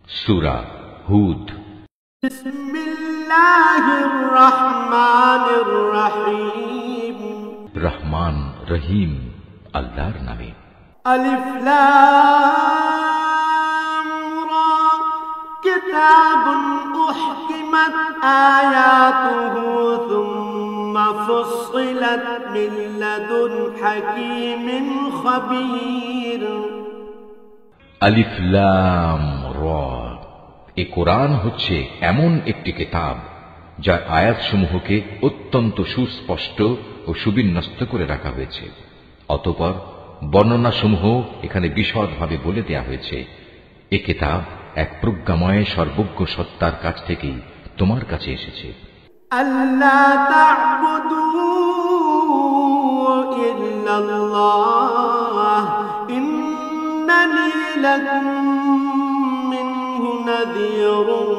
সূরা হুদ। বিসমিল্লাহির রহমানির রহিম। রহমান রহিম আল্লাহর নামে। আলিফ লাম রা কিতাবুন উহকিমাত আয়াতুহু সুম্মা ফুসসিলাত মিন লাদুন হাকীমিন খাবীর। আলিফ লাম রা, এ কোরআন হচ্ছে এমন একটি কিতাব যার আয়াতসমূহকে অত্যন্ত সুস্পষ্ট ও সুবিন্যস্ত করে রাখা হয়েছে। অতঃপর বর্ণনাসমূহ এখানে বিশদভাবে বলে দেয়া হয়েছে। এ কিতাব এক প্রজ্ঞাময় সর্বজ্ঞ সত্তার কাছ থেকেই তোমার কাছে এসেছে। আল্লা তা'বুদু ইল্লাল্লাহ ইন্নানি লাকুম মিনহু নাযীরুন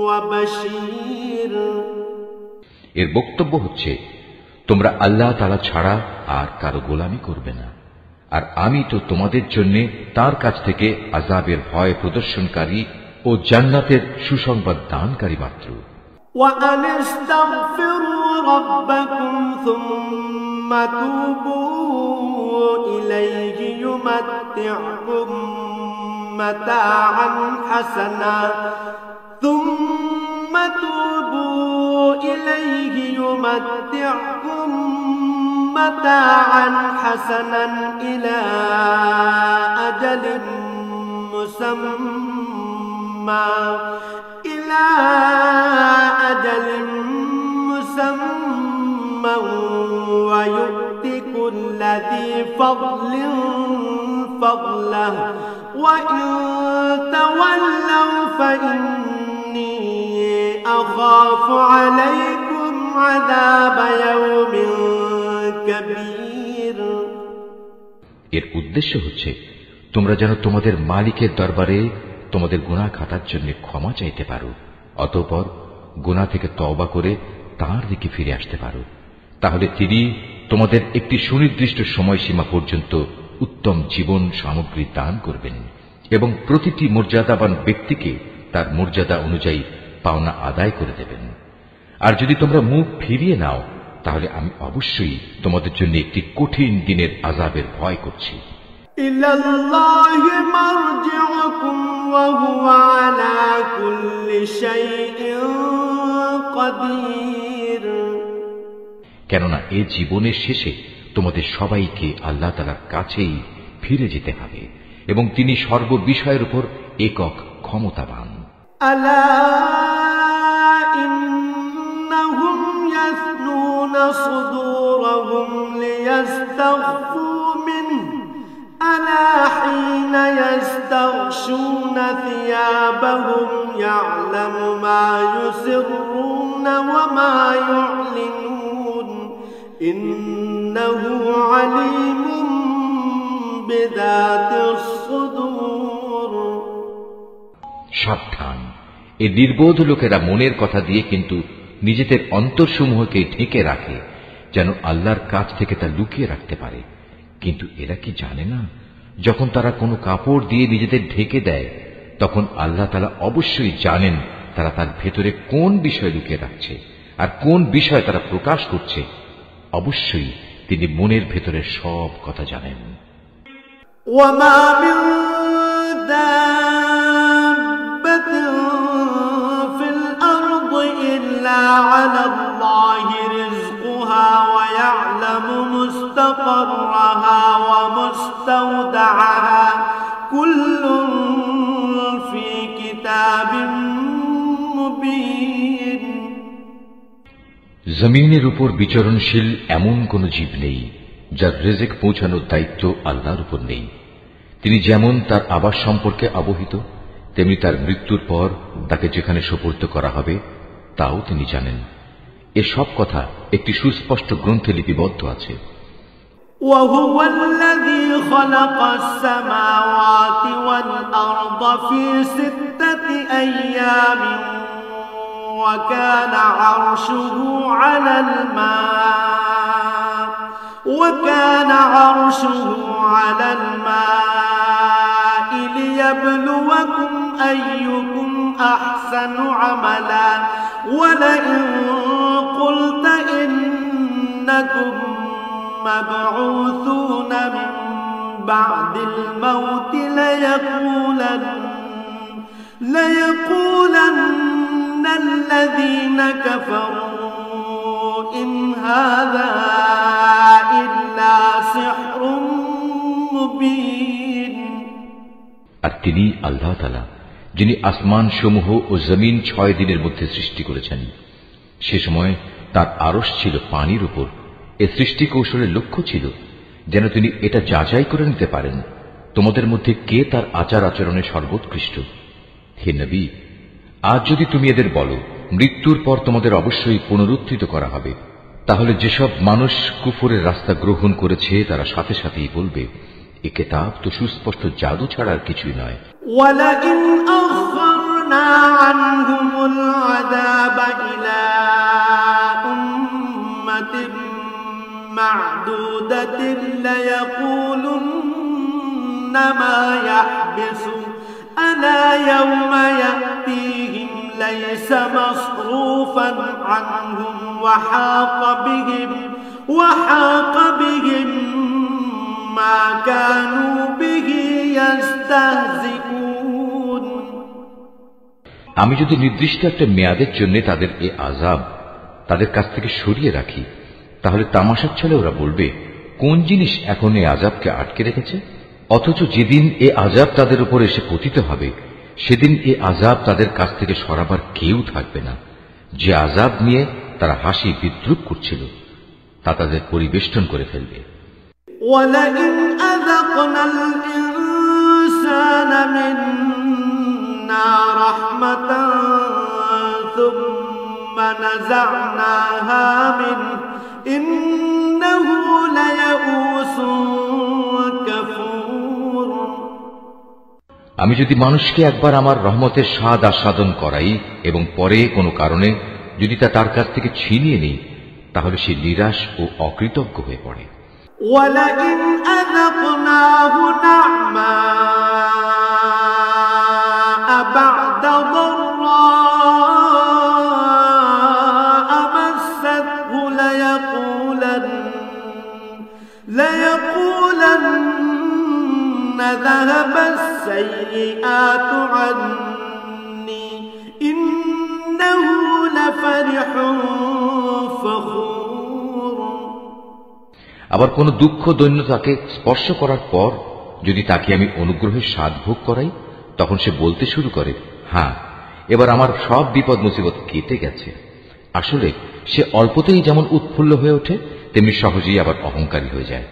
ওয়া বাশীর। এর বক্তব্য হচ্ছে, তোমরা আল্লাহ তাআলা ছাড়া আর কারো গোলামি করবে না, আর আমি তো তোমাদের জন্য তার কাছ থেকে আযাবের ভয় প্রদর্শনকারী ও জান্নাতের সুসংবাদ দানকারী মাত্র। وأن استغفروا ربكم ثم توبوا إليه يمتعكم متاعا حسنا إلى أجل مسمى ويؤت كل ذي فضل فضله وإن تولوا فإني أخاف عليكم عذاب يوم كبير। এর উদ্দেশ্য হচ্ছে, তোমরা যেন তোমাদের মালিকের দরবারে তোমাদের গুনাহ খাতার জন্য ক্ষমা চাইতে পারো, অতঃপর গুনাহ থেকে তওবা করে তাঁর দিকে ফিরে আসতে পারো। তাহলে তিনি তোমাদের একটি সুনির্দিষ্ট সময়সীমা পর্যন্ত উত্তম জীবন সামগ্রী দান করবেন এবং প্রতিটি মর্যাদাবান ব্যক্তিকে তার মর্যাদা অনুযায়ী পাওনা আদায় করে দেবেন। আর যদি তোমরা মুখ ফিরিয়ে নাও, তাহলে আমি অবশ্যই তোমাদের জন্য একটি কঠিন দিনের আযাবের ভয় করছি। ইলাল্লাহি মারজিউকুম ওয়া হুয়া আলা কুল্লি শাইইন কাদির। কেননা এ জীবনের শেষে তোমাদের সবাইকে আল্লাহ তাআলার কাছেই ফিরে যেতে হবে এবং তিনি সর্ববিষয়ের উপর একক ক্ষমতাবান। আলা ইন্নাহুম ইয়াসনুনা সুদুরহুম লিয়াস্তাগফু মিনহু আলা হিনা ইয়াস্তাগশুনা থিয়াবাহুম ইয়া'লামু মা ইউসিররুনা ওয়া মা ইউ'লিনুন ইন্নাহু আলীমুম বিযাতিস সুদূর। সাবধান, এই নির্বোধ লোকেরা মনের কথা দিয়ে কিন্তু নিজেদের অন্তরসমূহকে ঢেকে রাখে, যেন আল্লাহর কাছ থেকে তা লুকিয়ে রাখতে পারে। কিন্তু এরা কি জানে না, যখন তারা কোনো কাপড় দিয়ে নিজেদের ঢেকে দেয়, তখন আল্লাহ তাআলা অবশ্যই জানেন তারা তার ভেতরে কোন বিষয় লুকিয়ে রাখছে আর কোন বিষয় তারা প্রকাশ করছে। অবশ্যই তিনি মনের ভেতরে সব কথা জানেন। ওয়ামা মিন দাব্বাতিন ফিল আরদি ইল্লা আলাল্লাহি রিজকুহা ওয়া ইয়া'লামু মুস্তাকাররাহা ওয়া মুস্তাওদা'াহা কুল্লুন ফি কিতাবিন মুবিন। জমিনের উপর বিচরণশীল এমন কোন জীব নেই যার রিজিক পৌঁছানোর দায়িত্ব আল্লাহর উপর নেই। তিনি যেমন তার আবাস সম্পর্কে অবহিত, তেমনি তার মৃত্যুর পর তাকে যেখানে সুপর্দ করা হবে তাও তিনি জানেন। এসব কথা একটি সুস্পষ্ট গ্রন্থে লিপিবদ্ধ আছে। وهو الذي خلق السماوات والأرض في 6 أيام وكان عرشه على الماء ليبلوكم أيكم أحسن عملا ولئن قلت إنكم مبعوثون من بعد الموت ليقولن الذين كفروا إن هذا إلا سحر মুবিন। আর তিনি আল্লাহ তাআলা যিনি আসমান সমূহ ও জমিন 6 দিনের মধ্যে সৃষ্টি করেছেন। সে সময় তার আরশ ছিল পানির উপর। এ সৃষ্টি কৌশলের লক্ষ্য ছিল যেন তিনি এটা যাচাই করে নিতে পারেন তোমাদের মধ্যে কে তার আচার আচরণে সর্বোৎকৃষ্ট। হে নবী, আজ যদি তুমি এদের বলো মৃত্যুর পর তোমাদের অবশ্যই পুনরুত্থিত করা হবে, তাহলে যেসব মানুষ কুফরের রাস্তা গ্রহণ করেছে তারা সাথে সাথেই বলবে এ কিতাব তো সুস্পষ্ট জাদু ছাড়া আর কিছুই নয়। ওয়ালাইন আখরনা আনহুমুল আযাব ইলা উম্মাতিন মা'দুদাতিন লায়াকুলুন্না মা ইয়াহবিসু আলা ইয়াওমা ইয়াতিহিম লাইসা মাসরুফান আনহুম ওয়া হাqa বিহিম মা কানু বিহি ইস্তাহজিউন। আমি যদি নির্দিষ্ট একটা মেয়াদের জন্য তাদের এ আযাব তাদের কাছ থেকে সরিয়ে রাখি, তাহলে তামাশার ছলে ওরা বলবে কোন জিনিস এখন এই আযাবকে আটকে রেখেছে। অথচ যেদিন এ আযাব তাদের উপর এসে পতিত হবে সেদিন এ আযাব তাদের কাছ থেকে সরাবার কেউ থাকবে না। যে আযাব নিয়ে তারা হাসি বিদ্রুপ করছিল তা তাদের পরিবেষ্টন করে ফেলবে। وَلَئِنْ أَذَقْنَا الْإِنسَانَ مِنَّا رَحْمَةً ثُمَّ نَزَعْنَاهَا مِنْهُ إِنَّهُ لَيَئُوسٌ كَفُورٌ। আমি যদি মানুষকে একবার আমার রহমতের স্বাদ আস্বাদন করাই এবং পরে কোনো কারণে যদি তা তার কাছ থেকে ছিনিয়ে নিই, তাহলে সে নিরাশ ও অকৃতজ্ঞ হয়ে পড়ে। وَلَئِنْ أَذَقْنَاهُ نَعْمَاءَ بَعْدَ ضَرَّاءَ مَسَّتْهُ لَيَقُولَنَّ ذَهَبَ السَّيِّئَاتُ عَنِّي إِنَّهُ لَفَرِحٌ فَخُورٌ। আবার কোন দুঃখ দৈন্য তাকে স্পর্শ করার পর যদি তাকে আমি অনুগ্রহের স্বাদ ভোগ করাই, তখন সে বলতে শুরু করে হ্যাঁ, এবার আমার সব বিপদ মুসিবত কেটে গেছে। আসলে সে অল্পতেই যেমন উৎফুল্ল হয়ে ওঠে তেমনি সহজেই আবার অহংকারী হয়ে যায়।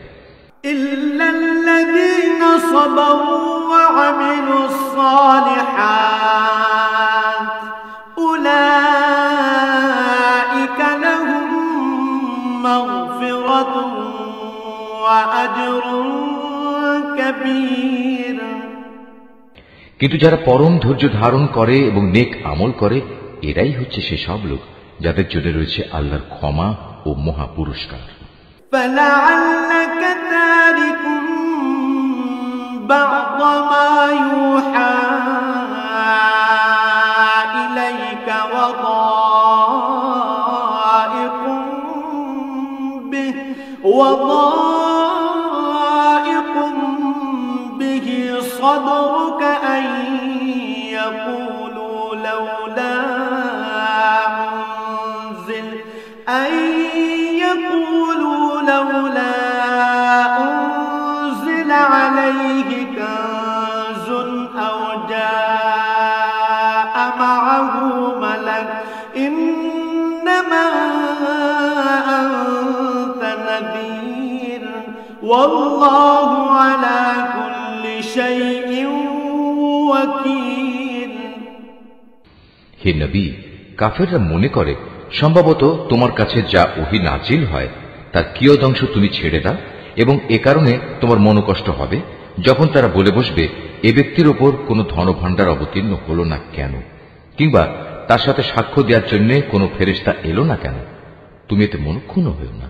ইল্লাল্লাযীনা সাবারু ওয়া আমিলুস সালিহাত উলাইকা লাহুম মাগফিরাতুন ওয়া আজরুন কাবীর। কিন্তু যারা পরম ধৈর্য ধারণ করে এবং নেক আমল করে, এরাই হচ্ছে সেসব লোক যাদের জন্য রয়েছে আল্লাহর ক্ষমা ও মহা পুরস্কার। فَلَعَلَّكَ تَارِكٌ بَعْضَ مَا يُوحَى إِلَيْكَ وَضَائِقٌ بِهِ صَدْرُكَ أَن يَقُولُوا لَوْلَا أنزل عليه كنز أو جاء معه ملك إنما أنت نذير والله على كل شيء وكيل। হে নবী, কাফেররা মনে করে সম্ভবত তোমার কাছে যা ওহী নাজিল হয় তার কিয়দংশ তুমি ছেড়ে দাও এবং এ কারণে তোমার মনোকষ্ট হবে যখন তারা বলে বসবে এ ব্যক্তির ওপর কোনো ধনভাণ্ডার অবতীর্ণ হল না কেন, কিংবা তার সাথে সাক্ষ্য দেওয়ার জন্য কোনো ফেরেশতা এলো না কেন। তুমি এতে মনক্ষুণ্ণ হও না,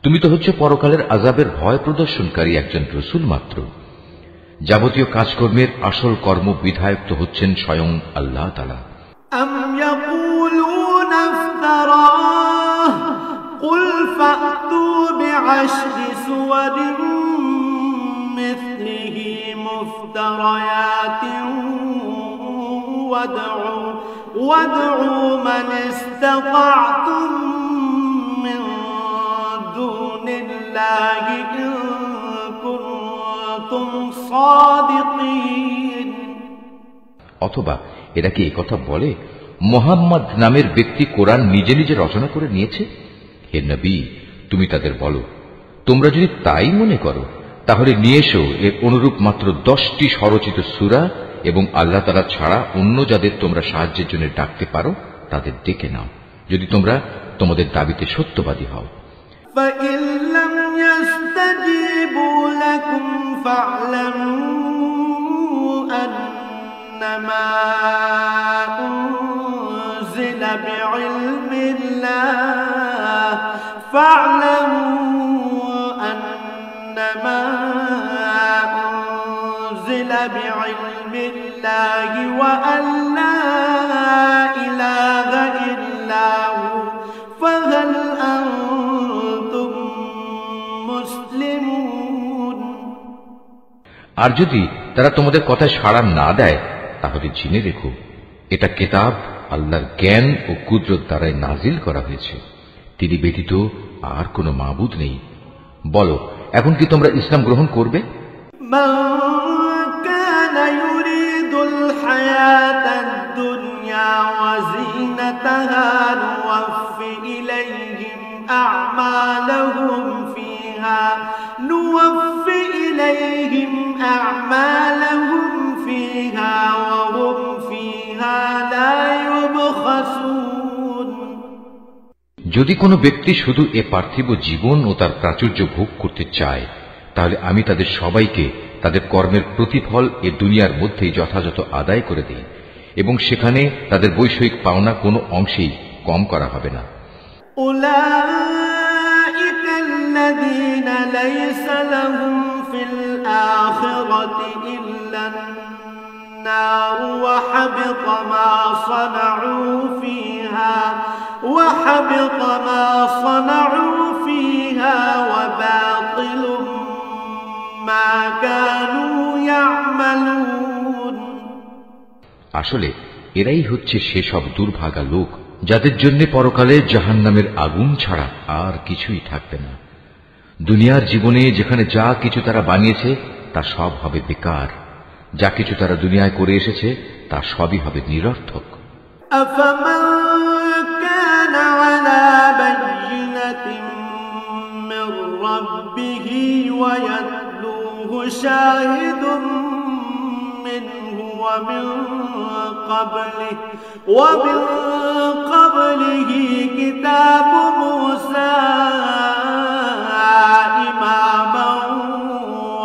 তুমি তো হচ্ছে পরকালের আযাবের ভয় প্রদর্শনকারী একজন রসূল মাত্র। যাবতীয় কাজকর্মের আসল কর্ম বিধায়ক তো হচ্ছেন স্বয়ং আল্লাহ তাআলা। أم يقولون افتراه قل فأتوا بعشر سور مثله مفتريات وادعوا من استطعتم من دون الله إن كنتم صادقين। অথবা এরা কি একথা বলে, মুহাম্মদ নামের ব্যক্তি কোরআন নিজে নিজে রচনা করে নিয়েছে? হে নবী, তুমি তাদের বলো, তোমরা যদি তাই মনে করো তাহলে নিয়ে এসো এর অনুরূপ মাত্র 10টি স্বরচিত সূরা, এবং আল্লাহ তাআলা ছাড়া অন্য যাদের তোমরা সাহায্যের জন্য ডাকতে পারো তাদের ডেকে নাও, যদি তোমরা তোমাদের দাবিতে সত্যবাদী হও। فإن لم يستجيبوا لكم فاعلموا أنما أنزل بعلم الله وأن لا إله إلا هو فهل أنتم مسلمون। আর যদি তারা তোমাদের কথায় সাড়া না দেয় তাহলে জেনে রেখো এটা কিতাব আল্লাহর জ্ঞান ও কুদরত দ্বারাই নাজিল করা হয়েছে, তিনি ব্যতীত আর কোনো মাবুদ নেই। বলো, এখন কি তোমরা ইসলাম গ্রহণ করবে? من كان يريد الحياة الدنيا وزينتها نوفِ إليهم أعمالهم فيها وهم فيها لا يبخسون। যদি কোনো ব্যক্তি শুধু এ পার্থিব জীবন ও তার প্রাচুর্য ভোগ করতে চায় তাহলে আমি তাদের সবাইকে তাদের কর্মের প্রতিফল এ দুনিয়ার মধ্যেই যথাযথ আদায় করে দিই, এবং সেখানে তাদের বৈষয়িক পাওনা কোনো অংশেই কম করা হবে না। أولئك الذين ليس لهم في الآخرة إلا النار وحبط ما صنعوا فيها وباطل ما كانوا يعملون। আসলে এরাই হচ্ছে সেসব দুর্ভাগা লোক যাদের জন্য পরকালে জাহান্নামের আগুন ছাড়া আর কিছুই থাকবে না। দুনিয়ার জীবনে যেখানে যা কিছু তারা বানিয়েছে তা সব হবে বেকার, যা কিছু তারা দুনিয়ায় করে এসেছে তা সবই হবে নিরর্থক। أفمن كان على بينة من ربه ويتلوه شاهد منه ومن قبله كتاب موسى إماما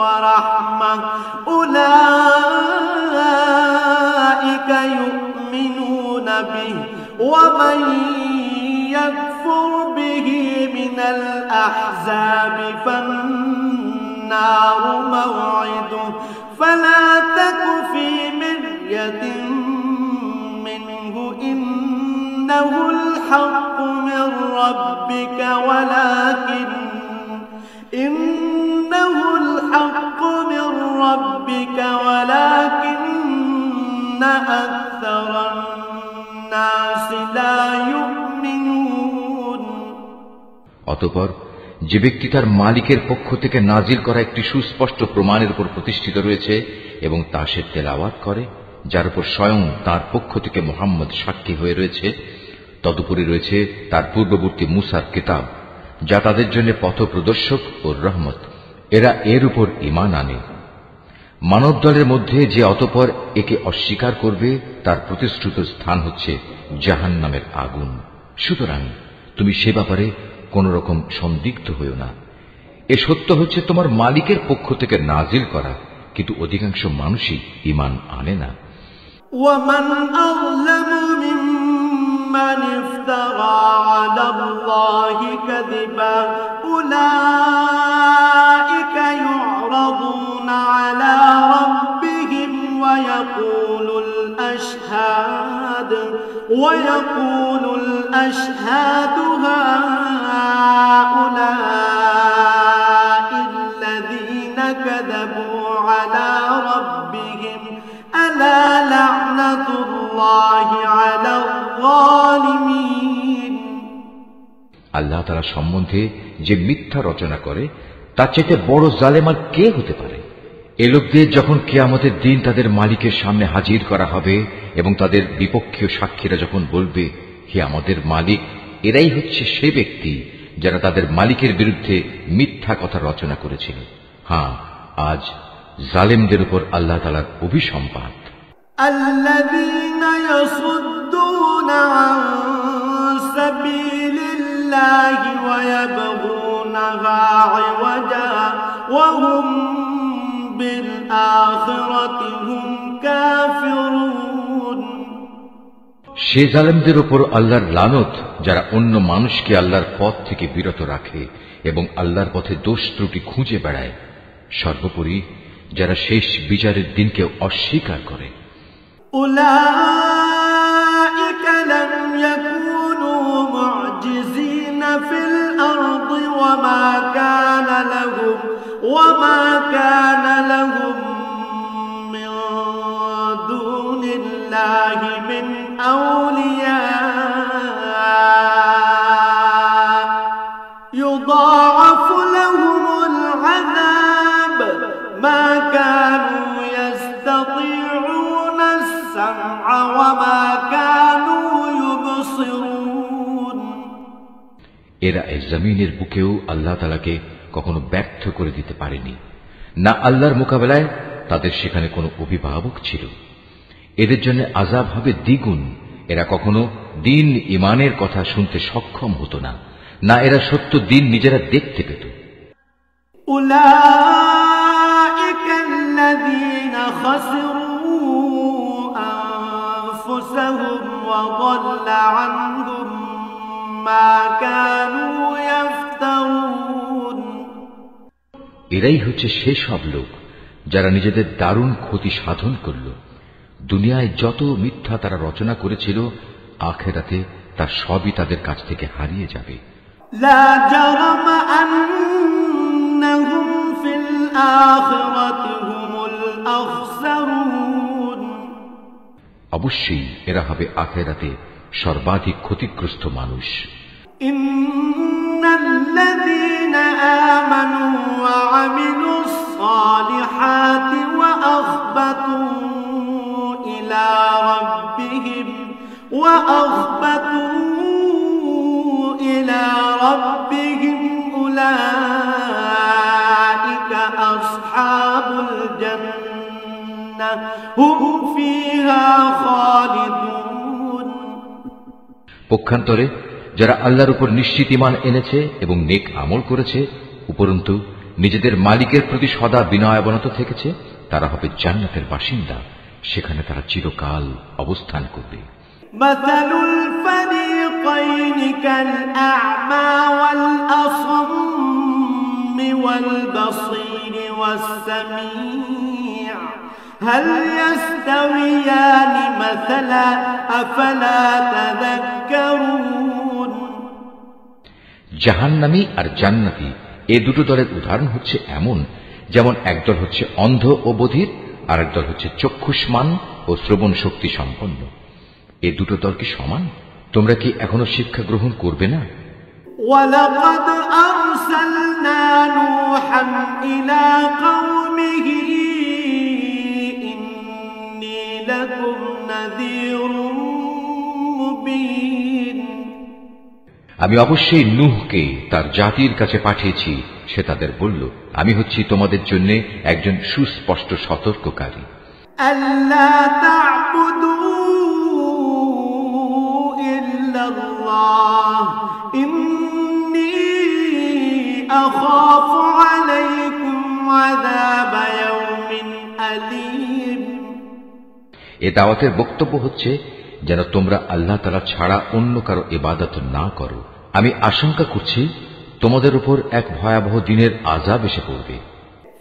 ورحمة أولئك يؤمنون به ومن يكفر به من الأحزاب فالنار موعده فلا تك في مرية منه إنه الحق من ربك ولكن أكثر الناس لا يؤمنون। অতঃপর যে ব্যক্তি তার মালিকের পক্ষ থেকে নাজিল করা একটি সুস্পষ্ট প্রমাণের উপর প্রতিষ্ঠিত রয়েছে এবং তা সে তেলাওয়াত করে, যার উপর স্বয়ং তার পক্ষ থেকে মুহাম্মদ সাক্ষী হয়ে রয়েছে, তদুপরি রয়েছে তার পূর্ববর্তী মুসার কিতাব, যা তাদের জন্য পথ প্রদর্শক ও রহমত, এরা এর উপর ঈমান আনে। মানব দলের মধ্যে যে অতঃপর একে অস্বীকার করবে তার প্রতিশ্রুত স্থান হচ্ছে জাহান্নামের আগুন। সুতরাং তুমি সে ব্যাপারে কোন রকম সন্দিগ্ধ হইও না। এ সত্য হচ্ছে তোমার মালিকের পক্ষ থেকে নাজিল করা, কিন্তু অধিকাংশ মানুষই ঈমান আনে না। ومن أظلم ممن افترى على الله كذبا أولئك يعرضون على ربهم ويقول الأشهاد هؤلاء الذين كذبوا على ربهم ألا لعنة الله على الظالمين আল্লাহ তাআলা সম্বন্ধে যে মিথ্যা রচনা করে তার চাইতে বড় জালেম আর কে হতে পারে? এ লোকদের যখন কিয়ামতের দিন তাদের মালিকের সামনে হাজির করা হবে এবং তাদের বিপক্ষীয় সাক্ষীরা যখন বলবে, হে আমাদের মালিক, এরাই হচ্ছে সে ব্যক্তি যারা তাদের মালিকের বিরুদ্ধে মিথ্যা কথা রচনা করেছিল। হ্যাঁ, আজ জালেমদের উপর আল্লাহ তাআলার অভিসম্পাত। আল্লাযীনা ইয়াসুদ্দুনা আন সাবিলিল্লাহি ওয়া ইয়াবগুনাহা ইওয়াজা ওয়া হুম বিল আখিরাতি হুম কাফিরুন। সে জালেমদের উপর আল্লাহর লানত যারা অন্য মানুষকে আল্লাহর পথ থেকে বিরত রাখে এবং আল্লাহর পথে দোষ ত্রুটি খুঁজে বেড়ায়, সর্বোপরি যারা শেষ বিচারের দিনকে অস্বীকার করে। উলাইকা লাম ইয়াকুনু মু'জিজিনা ফিল আরদি ওয়া মা কানা লাহুম মিন দুনিল্লাহি মিন আউলিয়া يضاعف لهم العذاب ما كانوا يستطيعون السمع وما كانوا يبصرون। এরা এই জমিনের বুকেও আল্লাহ তাআলাকে কখনো ব্যর্থ করে দিতে পারেনি, না আল্লাহর মোকাবেলায় তাদের সেখানে কোনো অভিভাবক ছিল। এদের জন্য আযাব হবে দ্বিগুণ। এরা কখনো দিন ইমানের কথা শুনতে সক্ষম হতো না, না এরা সত্য দিন নিজেরা দেখতে পেত। উলাইকা আল্লাযীনা খাসিরু আনফুসাহুম ওয়া যাল্লা আনহুম মা কানু ইফতারুন। এরাই হচ্ছে সেসব লোক যারা নিজেদের দারুণ ক্ষতি সাধন করল। দুনিয়ায় যত মিথ্যা তারা রচনা করেছিল, আখিরাতে তার সবই তাদের কাছ থেকে হারিয়ে যাবে। লা জারামা আন্নাহুম ফিল আখিরাতি হুমুল আখসারুন। অবশ্যই এরা হবে আখিরাতে সর্বাধিক ক্ষতিগ্রস্ত মানুষ। ইন্নাল্লাযীনা আমানু ওয়া আমিলুস সালিহাতি ওয়া আখবাতু ইলা রাব্বিহিম উলাইকা আসহাবুল জান্নাহ হুম ফিহা খালিদুন। পক্ষান্তরে যারা আল্লাহর উপর নিশ্চিত ঈমান এনেছে এবং নেক আমল করেছে, উপরন্তু নিজেদের মালিকের প্রতি সদা বিনয়াবনত থেকেছে, তারা হবে জান্নাতের বাসিন্দা। সেখানে তারা চিরকাল অবস্থান করবে। মাসালুল ফারিকাইনি কাল আ'মা ওয়াল আসাম্মি ওয়াল বাসীরি ওয়াস সামি' হাল ইয়াস্তাওয়ানি মাসালা আফালা তাযাক্কারুন। জাহান্নামী আর জান্নাতি এ দুটো দলের উদাহরণ হচ্ছে এমন, যেমন একদল হচ্ছে অন্ধ ও বধির, আর একদল হচ্ছে চক্ষুষ্মান ও শ্রবণ শক্তি সম্পন্ন। এ দুটো দল কি সমান? তোমরা কি এখনো শিক্ষা গ্রহণ করবে না? ওয়ালাকাদ আরসালনা নূহান ইলা কওমিহি ইন্নী লাকুম নাযীরুম মুবিন। আমি অবশ্যই নূহকে তার জাতির কাছে পাঠিয়েছি। সে তাদের বলল, আমি হচ্ছি তোমাদের জন্য একজন সুস্পষ্ট সতর্ককারী। আল্লা তা'বুদু ইল্লাল্লাহ ইন্নী আখাফু আলাইকুম আযাব ইয়াউমিন আলীম। এ দাওয়াতের বক্তব্য হচ্ছে যেন তোমরা আল্লাহ তাআলা ছাড়া অন্য কারো ইবাদত না করো। আমি আশঙ্কা করছি তোমাদের উপর এক ভয়াবহ দিনের আযাব এসে পড়বে।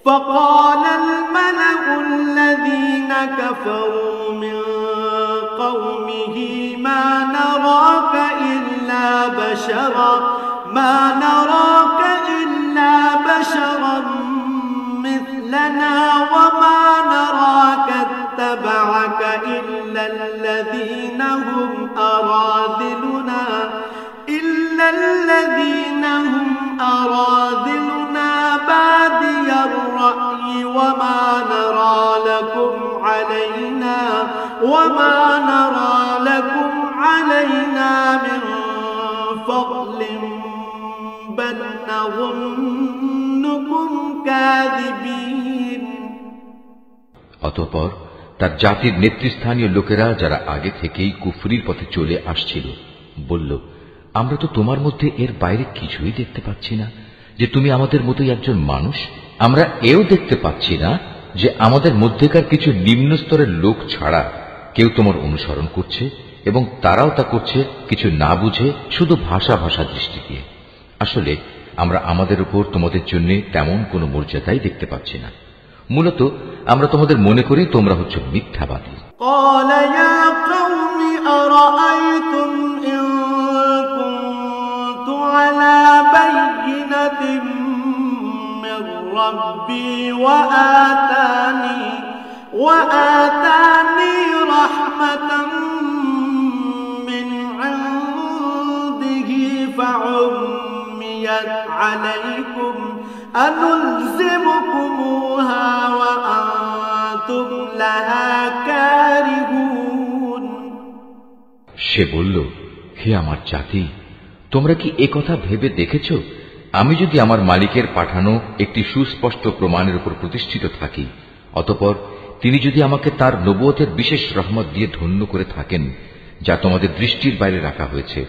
فقال الملأ الذين كفروا من قومه ما نراك إلا بشرا مثلنا وما نراك اتبعك إلا الذين هم أراذلنا بادي الرأي وما نرى لكم علينا من فضل بل نظنكم كاذبين। অতঃপর তার জাতির নেতৃস্থানীয় লোকেরা যারা আগে থেকেই কুফরির পথে চলে আসছিল বলল, আমরা তো তোমার মধ্যে এর বাইরে কিছুই দেখতে পাচ্ছি না যে তুমি আমাদের মতোই একজন মানুষ। আমরা এও দেখতে পাচ্ছি না যে আমাদের মধ্যেকার কিছু নিম্ন স্তরের লোক ছাড়া কেউ তোমার অনুসরণ করছে, এবং তারাও তা করছে কিছু না বুঝে, শুধু ভাষা দৃষ্টি দিয়ে। আসলে আমরা আমাদের উপর তোমাদের জন্য তেমন কোনো মর্যাদাই দেখতে পাচ্ছি না। মূলত আমরা তোমাদের মনে করি তোমরা হচ্ছে মিথ্যাবাদী। قال يا قوم أرأيتم إن كنت على بينة من ربي وآتاني رحمة من عنده فعميت عليكم أنلزمكموها وأنتم لها كارهون। সে বলল, হে আমার জাতি, তোমরা কি একথা ভেবে দেখেছ, আমি যদি আমার মালিকের পাঠানো একটি সুস্পষ্ট প্রমাণের উপর প্রতিষ্ঠিত থাকি, অতঃপর তিনি যদি আমাকে তার নবুয়তের বিশেষ রহমত দিয়ে ধন্য করে থাকেন, যা তোমাদের দৃষ্টির বাইরে রাখা হয়েছে,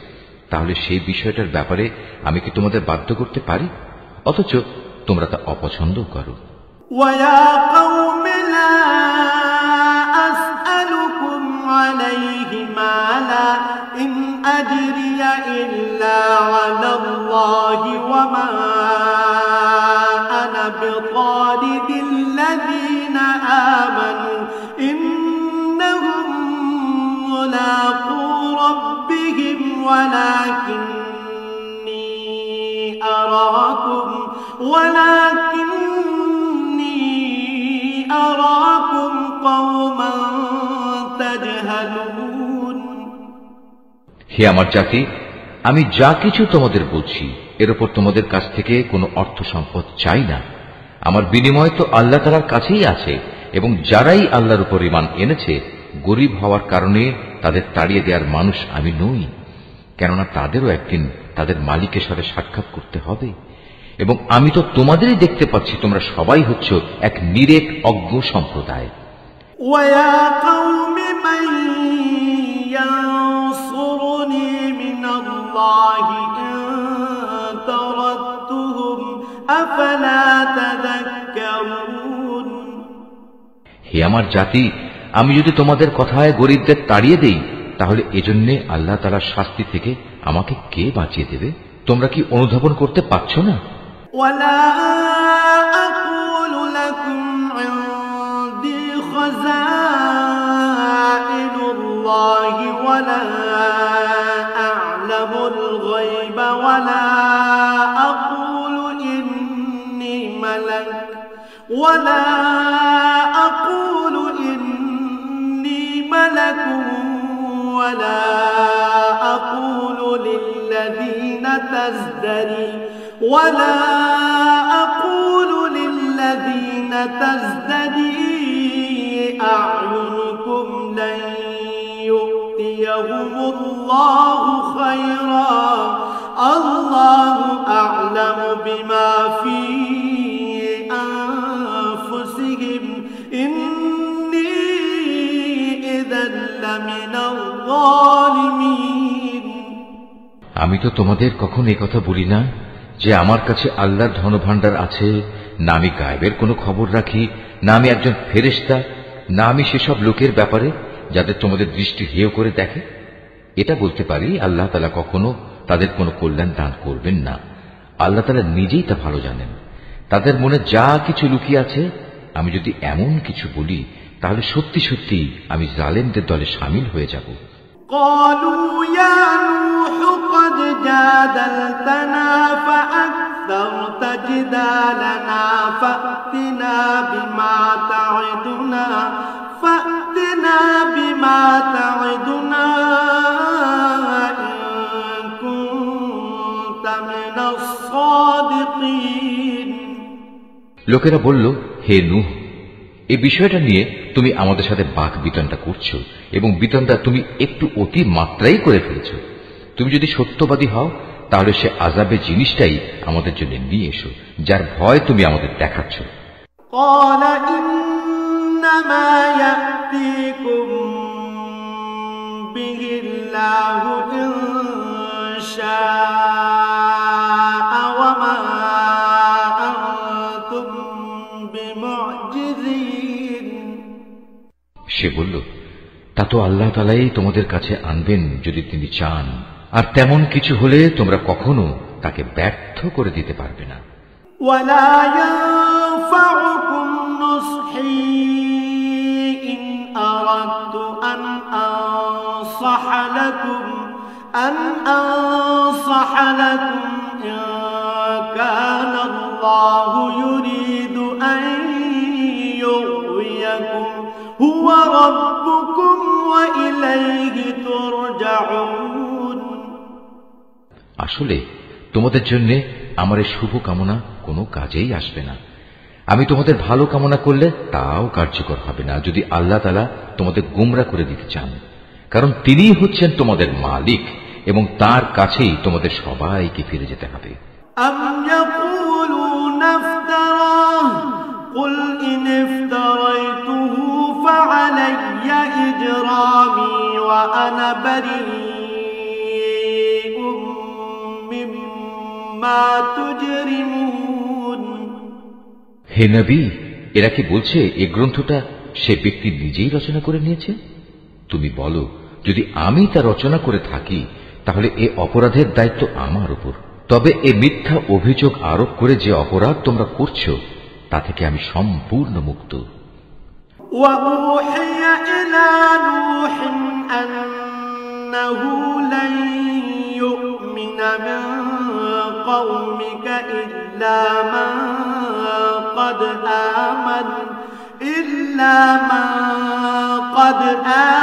তাহলে সেই বিষয়টার ব্যাপারে আমি কি তোমাদের বাধ্য করতে পারি? অথচ তোমরা তা অপছন্দ করো। وَيَا قَوْمِ لَا أَسْأَلُكُمْ عَلَيْهِ مَالًا إِنْ أَجْرِيَ إِلَّا عَلَى اللَّهِ وَمَا أَنَا بِطَارِدِ الَّذِينَ آمَنُوا إِنَّهُمْ مُلَاقُو رَبِّهِمْ وَلَكِنِّي أَرَاكُمْ قَوْمًا تَجْهَلُونَ। হে আমার জাতি, আমি যা কিছু তোমাদের বলছি এর উপর তোমাদের কাছ থেকে কোনো অর্থ সম্পদ চাই না। আমার বিনিময় তো আল্লাহ তাআলার কাছেই আছে, এবং যারাই আল্লাহর উপর ঈমান এনেছে গরীব হওয়ার কারণে তাদের তাড়িয়ে দেওয়ার মানুষ আমি নই, কেননা তাদেরও একদিন তাদের মালিকের সাথে সাক্ষাৎ করতে হবে। এবং আমি তো তোমাদেরই দেখতে পাচ্ছি তোমরা সবাই হচ্ছ এক নিরেট অজ্ঞ সম্প্রদায়। وَيَا قَوْمِ مَن يَنصُرُنِي مِنَ اللَّهِ إِن طَرَدتُّهُمْ أَفَلَا تَذَكَّرُونَ। হে আমার জাতি, আমি যদি তোমাদের কথায় গরীবদের তাড়িয়ে দেই, তাহলে এজন্যে আল্লাহ তাআলার শাস্তি থেকে আমাকে কে বাঁচিয়ে দেবে? তোমরা কি অনুধাবন করতে পারছো না? وَلَا أَقُولُ لَكُمْ عِندِي خَزَائِنُ اللَّهِ وَلَا أَعْلَمُ الْغَيْبَ وَلَا أَقُولُ إِنِّي مَلَكٌ وَلَا أَقُولُ لِلَّذِينَ تَزْدَرِي أَعْيُنُكُمْ لَن يُؤْتِيَهُمُ اللَّهُ خَيْرًا اللَّهُ أَعْلَمُ بِمَا فِي أَنفُسِهِمْ إِنِّي إِذًا لَّمِنَ الظَّالِمِينَ। আমি তো তোমাদের কখন এই কথা বলি না যে আমার কাছে আল্লাহর ধনভাণ্ডার আছে, না আমি গায়েবের কোনো খবর রাখি, না আমি একজন ফেরেশতা, না আমি সেসব লোকের ব্যাপারে যাদের তোমাদের দৃষ্টি হেয় করে দেখে। এটা বলতে পারি, আল্লাহ তাআলা কখনো তাদের কোনো কল্যাণ দান করবেন না। আল্লাহ তাআলা নিজেই তা ভালো জানেন। তাদের মনে যা কিছু লুকিয়ে আছে, আমি যদি এমন কিছু বলি তাহলে সত্যি সত্যি আমি জালেমদের দলে শামিল হয়ে যাব। قالوا يا نوح قد جادلتنا فأكثرت جدالنا فأتنا بما تعدنا إن كنت من الصادقين। লোকেরা বলল, হে নূহ, এই বিষয়টা নিয়ে তুমি আমাদের সাথে বাক বিতণ্ডা করছো এবং বিতণ্ডা তুমি একটু অতি মাত্রাই করে ফেলেছ। তুমি যদি সত্যবাদী হও তাহলে সে আযাবে জিনিসটাই আমাদের জন্য নিয়ে এসো, যার ভয় তুমি আমাদের দেখাচ্ছ। قال إنما يأتيكم به الله إن شاء وما أنتم بمعجزين। সে বলল, তা তো আল্লাহ তাআলাই তোমাদের কাছে আনবেন যদি তিনি চান, আর তেমন কিছু হলে তোমরা কখনো তাকে ব্যর্থ করে দিতে পারবে না। ولا ينفعكم نصحي إن أردت أن أنصح لكم إن كان الله يريد أن يغويكم هو ربكم وإليه ترجعون। আসলে তোমাদের জন্য আমার এই শুভ কামনা কোনো কাজেই আসবে না। আমি তোমাদের ভালো কামনা করলে তাও কার্যকর হবে না যদি আল্লাহ তাআলা তোমাদের গোমরা করে দিতে চান, কারণ তিনিই হচ্ছেন তোমাদের মালিক এবং তার কাছেই তোমাদের সবাইকে ফিরে যেতে হবে। أم يقولون افتراه قل إن افتريته فعلي إجرامي وأنا بريء مما تجرمون। হে নবী, এরা কি বলছে এ গ্রন্থটা সে ব্যক্তি নিজেই রচনা করে নিয়েছে? তুমি বলো, যদি আমি তা রচনা করে থাকি তাহলে এ অপরাধের দায়িত্ব আমার উপর। তবে এ মিথ্যা অভিযোগ আরোপ করে যে অপরাধ তোমরা করছো তা থেকে আমি সম্পূর্ণ মুক্ত। وأوحي إلى نوح أنه لن يؤمن من قومك إلا من قد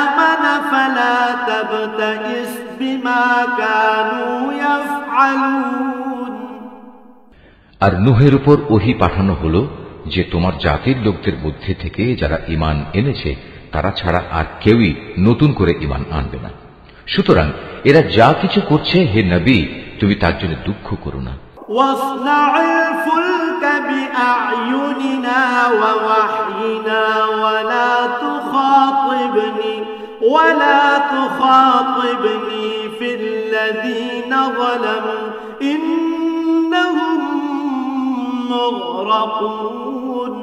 آمن فلا تبتئس بما كانوا يفعلون। আর নূহের উপর ওহী পাঠানো হলো যে তোমার জাতির লোকদের মধ্যে থেকে যারা ঈমান এনেছে তারা ছাড়া আর কেউই নতুন করে ঈমান আনবে না। সুতরাং এরা যা কিছু করছে, হে নবী, তুমি তার জন্য দুঃখ করো না। واصنع الفلك بأعيننا ووحينا ولا تخاطبني في الذين ظلموا إنهم مغرقون।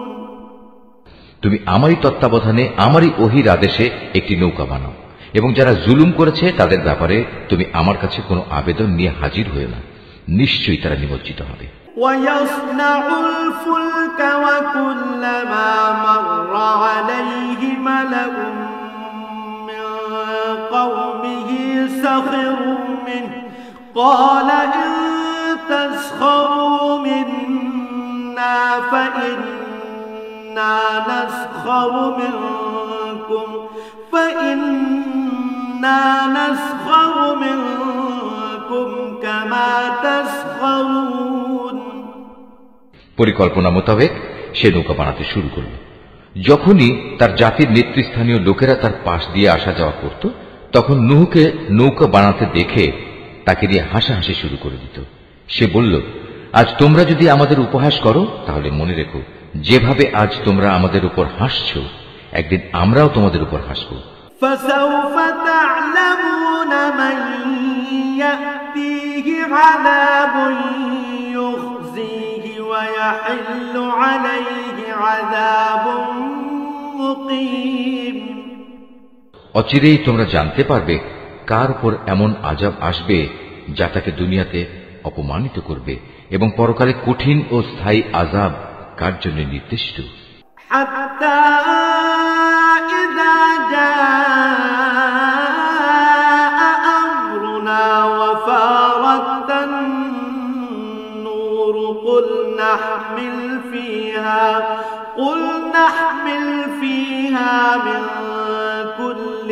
তুমি আমারই তত্ত্বাবধানে আমারই ওহীর আদেশে একটি নৌকা বানাও এবং যারা জুলুম করেছে তাদের ব্যাপারে তুমি আমার কাছে কোনো আবেদন নিয়ে হাজির হয়ে না, নিশ্চয়ই তারা নিমজ্জিত হবে। ويصنع الفلك وكلما مر عليه ملأ من قومه سخروا منه قال إن تسخروا منا فإنا نسخر منكم كما تسخرون। পরিকল্পনা মোতাবেক সে নৌকা বানাতে শুরু করল। যখনই তার জাতির নেতৃস্থানীয় লোকেরা তার পাশ দিয়ে আসা যাওয়া করত, তখন নূহকে নৌকা বানাতে দেখে তাকে দিয়ে হাসাহাসি শুরু করে দিত। সে বলল, আজ তোমরা যদি আমাদের উপহাস করো তাহলে মনে রেখো, যেভাবে আজ তোমরা আমাদের উপর হাসছ একদিন আমরাও তোমাদের উপর হাসব। فسوف تعلمون من يأتيه عذاب يخزيه ويحل عليه عذاب مقيم। অচিরেই তোমরা জানতে পারবে কার উপর এমন আযাব আসবে যা তাকে দুনিয়াতে অপমানিত করবে এবং পরকালে কঠিন ও স্থায়ী আযাব কার জন্য নির্দিষ্ট? حتى إذا جاء أمرنا وفارت النور قل نحمل فيها من كل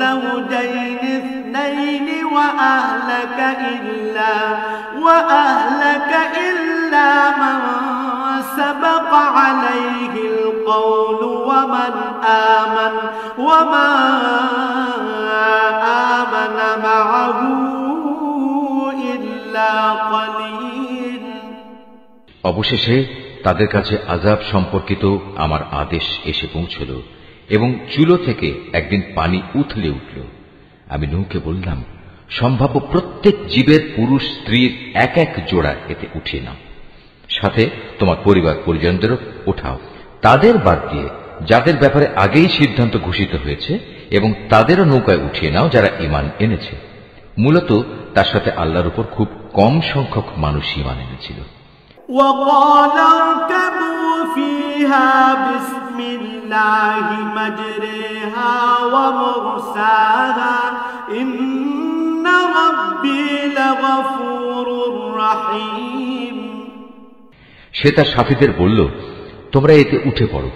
زوجين اثنين وأهلك إلا من سبق عليه القول وما آمن معه إلا قليل। অবশেষে তাদের কাছে আযাব সম্পর্কিত আমার আদেশ এসে পৌঁছল এবং চুলো থেকে একদিন পানি উথলে উঠল। আমি নূহকে বললাম, সম্ভাব্য প্রত্যেক জীবের পুরুষ স্ত্রীর এক এক জোড়া এতে উঠিয়ে নাও, সাথে তোমার পরিবার পরিজনদেরও ওঠাও, তাদের বাদ দিয়ে যাদের ব্যাপারে আগেই সিদ্ধান্ত ঘোষিত হয়েছে, এবং তাদেরও নৌকায় উঠিয়ে নাও যারা ঈমান এনেছে। মূলত তার সাথে আল্লাহর উপর খুব কম সংখ্যক মানুষ ঈমান এনেছিল। وقال اركبوا فيها بسم الله مجريها ومرساها إن ربي لغفور رحيم। সে তার সাথীদের বলল, তোমরা এতে উঠে পড়ো,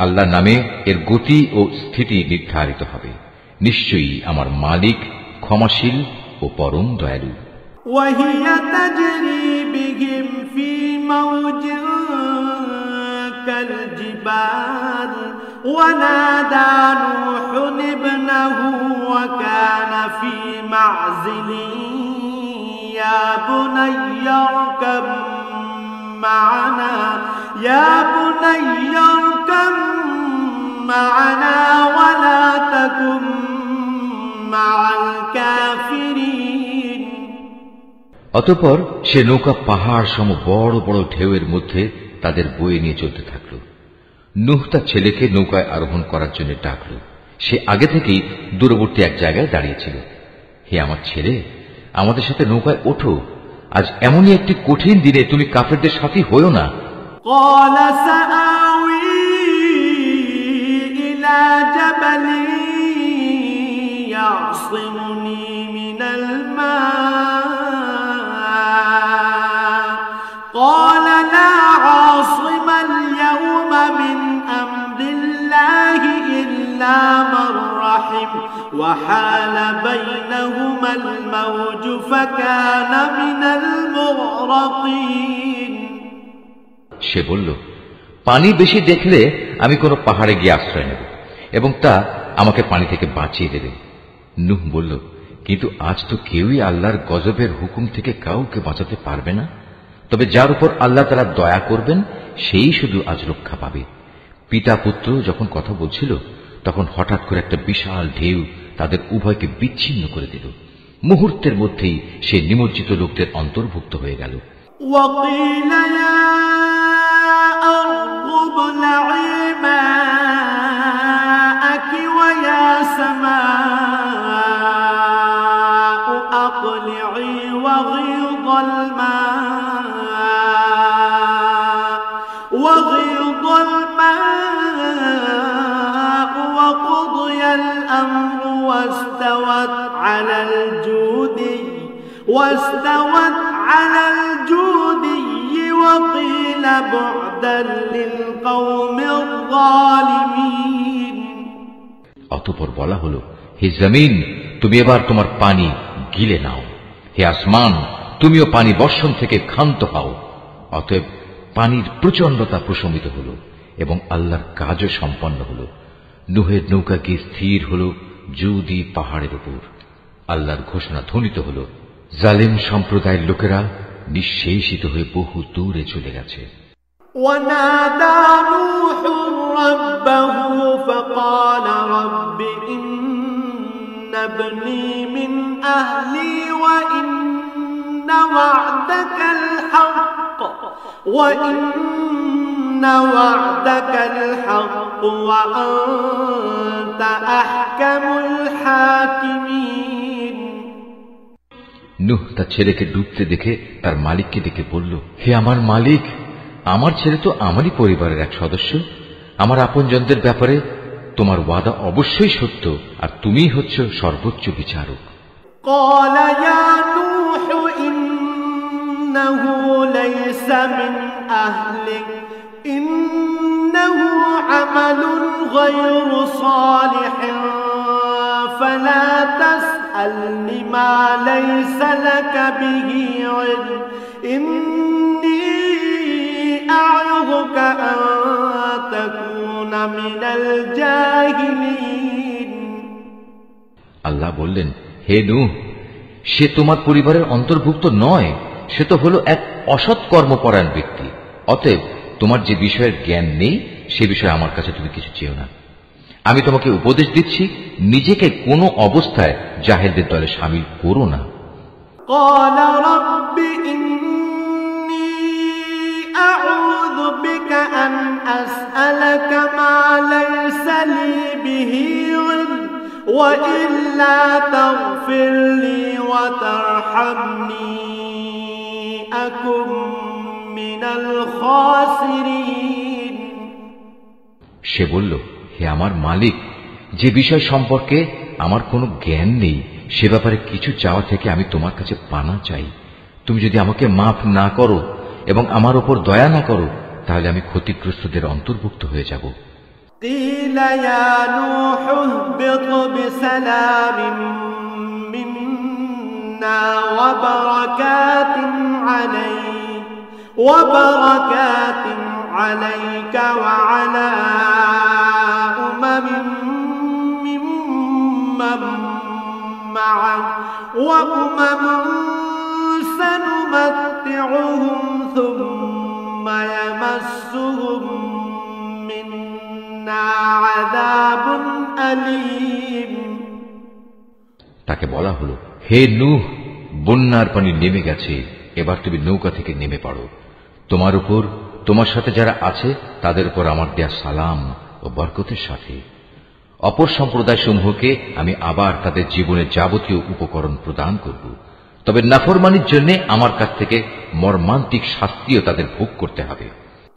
আল্লাহর নামে এর গতি ও স্থিতি নির্ধারিত হবে, নিশ্চয়ই আমার মালিক ক্ষমাশীল ও পরম দয়ালু। وهي تجري بهم في موج كالجبال ونادى نوح ابنه وكان في معزل يا بني اركب معنا ولا تكن مع الكافرين। অতঃপর সে নৌকা পাহাড় সম বড় বড় ঢেউয়ের মধ্যে তাদের বয়ে নিয়ে চলতে থাকল। নূহ তার ছেলেকে নৌকায় আরোহণ করার জন্য ডাকল। সে আগে থেকেই দূরবর্তী এক জায়গায় দাঁড়িয়েছিল। হে আমার ছেলে, আমাদের সাথে নৌকায় ওঠো, আজ এমনই একটি কঠিন দিনে তুমি কাফেরদের সাথী হইও না। قال سآوي إلى جبل يعصمني من الماء قال لا عاصم اليوم من أمر الله إلا من رحم وحال بينهما الموج فكان من المغرقين। সে বলল, পানি বেশি দেখলে আমি কোনো পাহাড়ে গিয়ে আশ্রয় নেব এবং তা আমাকে পানি থেকে বাঁচিয়ে দেবে। নূহ বলল, কিন্তু আজ তো কেউই আল্লাহর গজবের হুকুম থেকে কাউকে বাঁচাতে পারবে না, তবে যার উপর আল্লাহ তাআলা দয়া করবেন সেই শুধু আজ রক্ষা পাবে। পিতা পুত্র যখন কথা বলছিল তখন হঠাৎ করে একটা বিশাল ঢেউ তাদের উভয়কে বিচ্ছিন্ন করে দিল। মুহূর্তের মধ্যেই সে নিমজ্জিত লোকদের অন্তর্ভুক্ত হয়ে গেল। وقيل يا أرض ابلعي ماءك ويا سماء أقلعي وغيض الماء وقضي الأمر واستوت على الجودي وقيل بعدا للقوم الظالمين। অতঃপর বলা হলো, হে জমিন, তুমি এবার তোমার পানি গিলে নাও, হে আসমান, তুমিও পানি বর্ষণ থেকে ক্ষান্ত হও। অতএব পানির প্রচণ্ডতা প্রশমিত হল এবং আল্লাহর কাজও সম্পন্ন হল। নূহের নৌকা গিয়ে স্থির হল জুদি পাহাড়ের উপর। আল্লাহর ঘোষণা ধ্বনিত হল, জালেম সম্প্রদায়ের লোকেরা নিঃশেষিত হয়ে বহু দূরে চলে গেছে। ونادى نوح ربه فقال رب إن ابني من أهلي وإن وعدك الحق وأنت أحكم الحاكمين। নূহ তার ছেলেকে ডুবতে দেখে তার মালিককে ডেকে বলল, হে আমার মালিক, আমার ছেলে তো আমারই পরিবারের এক সদস্য। আমার আপনজনদের ব্যাপারে তোমার ওয়াদা অবশ্যই সত্য, আর তুমিই হচ্ছ সর্বোচ্চ বিচারক। قال يا نوح إنه ليس من أهلك إنه عمل غير صالح فلا تسألني ما ليس لك به علم إني أعظك أن تكون من الجاهلين। আল্লাহ বললেন, হে নূহ, সে তোমার পরিবারের অন্তর্ভুক্ত নয়, সে তো হলো এক অসৎ কর্মপরায়ণ ব্যক্তি। অতএব তোমার যে বিষয়ের জ্ঞান নেই সে বিষয়ে আমার কাছে তুমি কিছু চেও না। আমি তোমাকে উপদেশ দিচ্ছি, নিজেকে কোনো অবস্থায় জাহেলদের দলে শামিল করো না। قال رب إني أعوذ بك أن أسألك ما ليس لي به علم وإلا تغفر لي وترحمني أكن من الخاسرين। সে বলল, হে আমার মালিক, যে বিষয় সম্পর্কে আমার কোনো জ্ঞান নেই সে ব্যাপারে কিছু চাওয়া থেকে আমি তোমার কাছে পানা চাই। তুমি যদি আমাকে মাফ না করো এবং আমার উপর দয়া না করো, তাহলে আমি ক্ষতিগ্রস্তদের অন্তর্ভুক্ত হয়ে যাব। قيل يا نوح اهبط بسلام منا وبركات عليك وعلى أمم ممن معك وأمم سنمتعهم ثم يمسهم منا عذاب أليم। তাকে বলা হলো, হে নূহ, বন্যার পানি নেমে গেছে, এবার তুমি নৌকা থেকে নেমে পড়ো। তোমার উপর, তোমার সাথে যারা আছে তাদের উপর আমার দেয়া সালাম ও বরকতের সাথে। অপর সম্প্রদায় সমূহকে আমি আবার তাদের জীবনের যাবতীয় উপকরণ প্রদান করব, তবে নাফরমানির জন্য আমার কাছ থেকে মর্মান্তিক শাস্তিও তাদের ভোগ করতে হবে।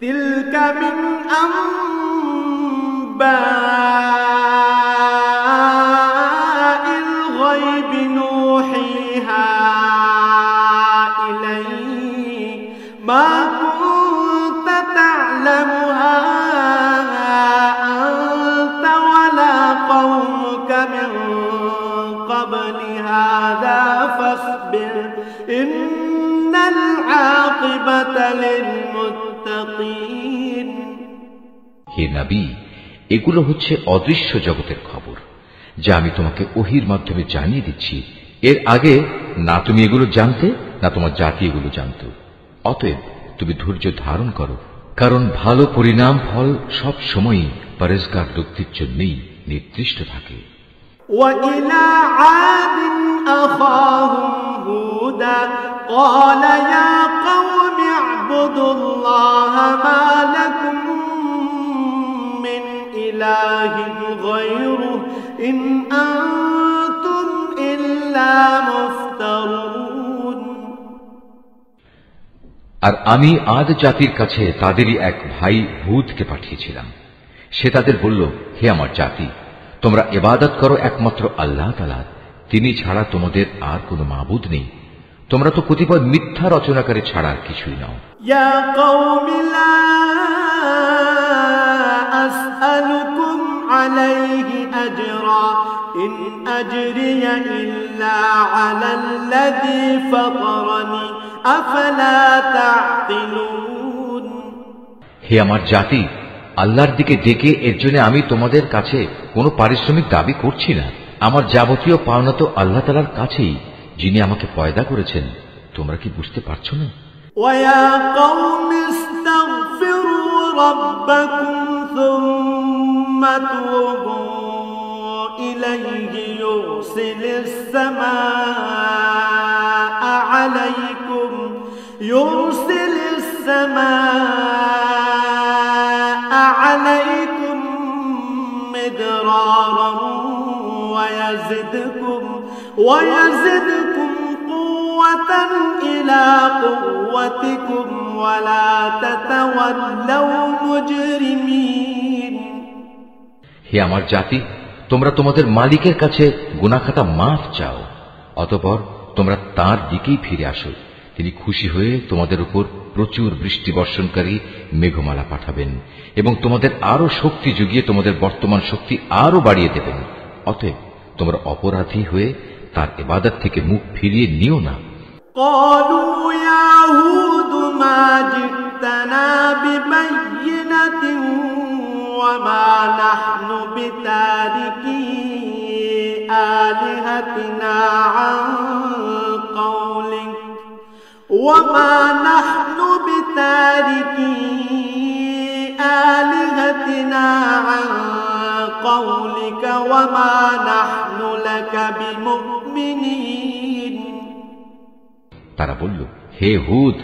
তিলকা মিন আম্বাইল গায়বি নূহিহা ইলাইক মা কুনতা তা'লামুহা আনতা ওয়ালা কওমুকা মিন ক্বাবলি হাযা ফাসবির ইন্নাল আকিবাতা লিল মুত্তাকিন। হে নবী, এগুলো হচ্ছে অদৃশ্য জগতের খবর যা আমি তোমাকে ওহীর মাধ্যমে জানিয়ে দিচ্ছি। এর আগে না তুমি এগুলো জানতে, না তোমার জাতি এগুলো জানত। অতএব তুমি ধৈর্য ধারণ করো, কারণ ভালো পরিণাম ফল সব সময়ই পরেজগার ব্যক্তির জন্যই নির্দিষ্ট থাকে। وإلى عاد أخاهم هودا قال يا قوم اعبدوا الله ما لكم من إله غيره إن أنتم إلا مفترون। আর আমি আদ জাতির কাছে তাদেরই এক ভাই হুদকে পাঠিয়েছিলাম। সে তাদের বলল, হে আমার জাতি, তোমরা ইবাদত করো একমাত্র আল্লাহ তাআলা, তিনি ছাড়া তোমাদের আর কোনো মাবুদ নেই। তোমরা তো কতিপয় মিথ্যা রচনাকারী ছাড়া আর কিছুই নাও। ইয়া কওমি লা আসআলুকুম আলাইহি আজরা ইন আজরিয়া ইল্লা আলাল্লাযী ফাতারানি আফালা তা'কিলুন। হে আমার জাতি, আল্লাহর দিকে ডেকে এর জন্য আমি তোমাদের কাছে কোনো পারিশ্রমিক দাবি করছি না। আমার যাবতীয় পাওনা তো আল্লাহ তাআলার কাছেই, যিনি আমাকে পয়দা করেছেন। তোমরা কি বুঝতে পারছো না? ওয়া কওমি ইস্তাগফিরু রাব্বাকুম সুম্মা তুবু ইলাইহি ইউরসিলিস সামাআ আলাইকুম মিদরারান ويزدكم قوة إلى قوتكم ولا تتولوا مجرمين হে আমার জাতি, তোমরা তোমাদের মালিকের কাছে গুনাহ খাতা মাফ চাও, অতঃপর তোমরা তার দিকেই ফিরে আসো। তিনি খুশি হয়ে তোমাদের উপর প্রচুর বৃষ্টি বর্ষণকারী মেঘমালা পাঠাবেন এবং তোমাদের আরো শক্তি যুগিয়ে তোমাদের বর্তমান শক্তি আরো বাড়িয়ে দেবেন। অতএব তোমরা অপরাধী হয়ে তার ইবাদত থেকে মুখ ফিরিয়ে নিও না। قالوا يا هود ما جئتنا ببينة وما نحن بتاركي آلهتنا عن قولك وما نحن بتاركي آلهتنا عن قولك وما نحن لك بمؤمنين তারা বলল, হে হুদ,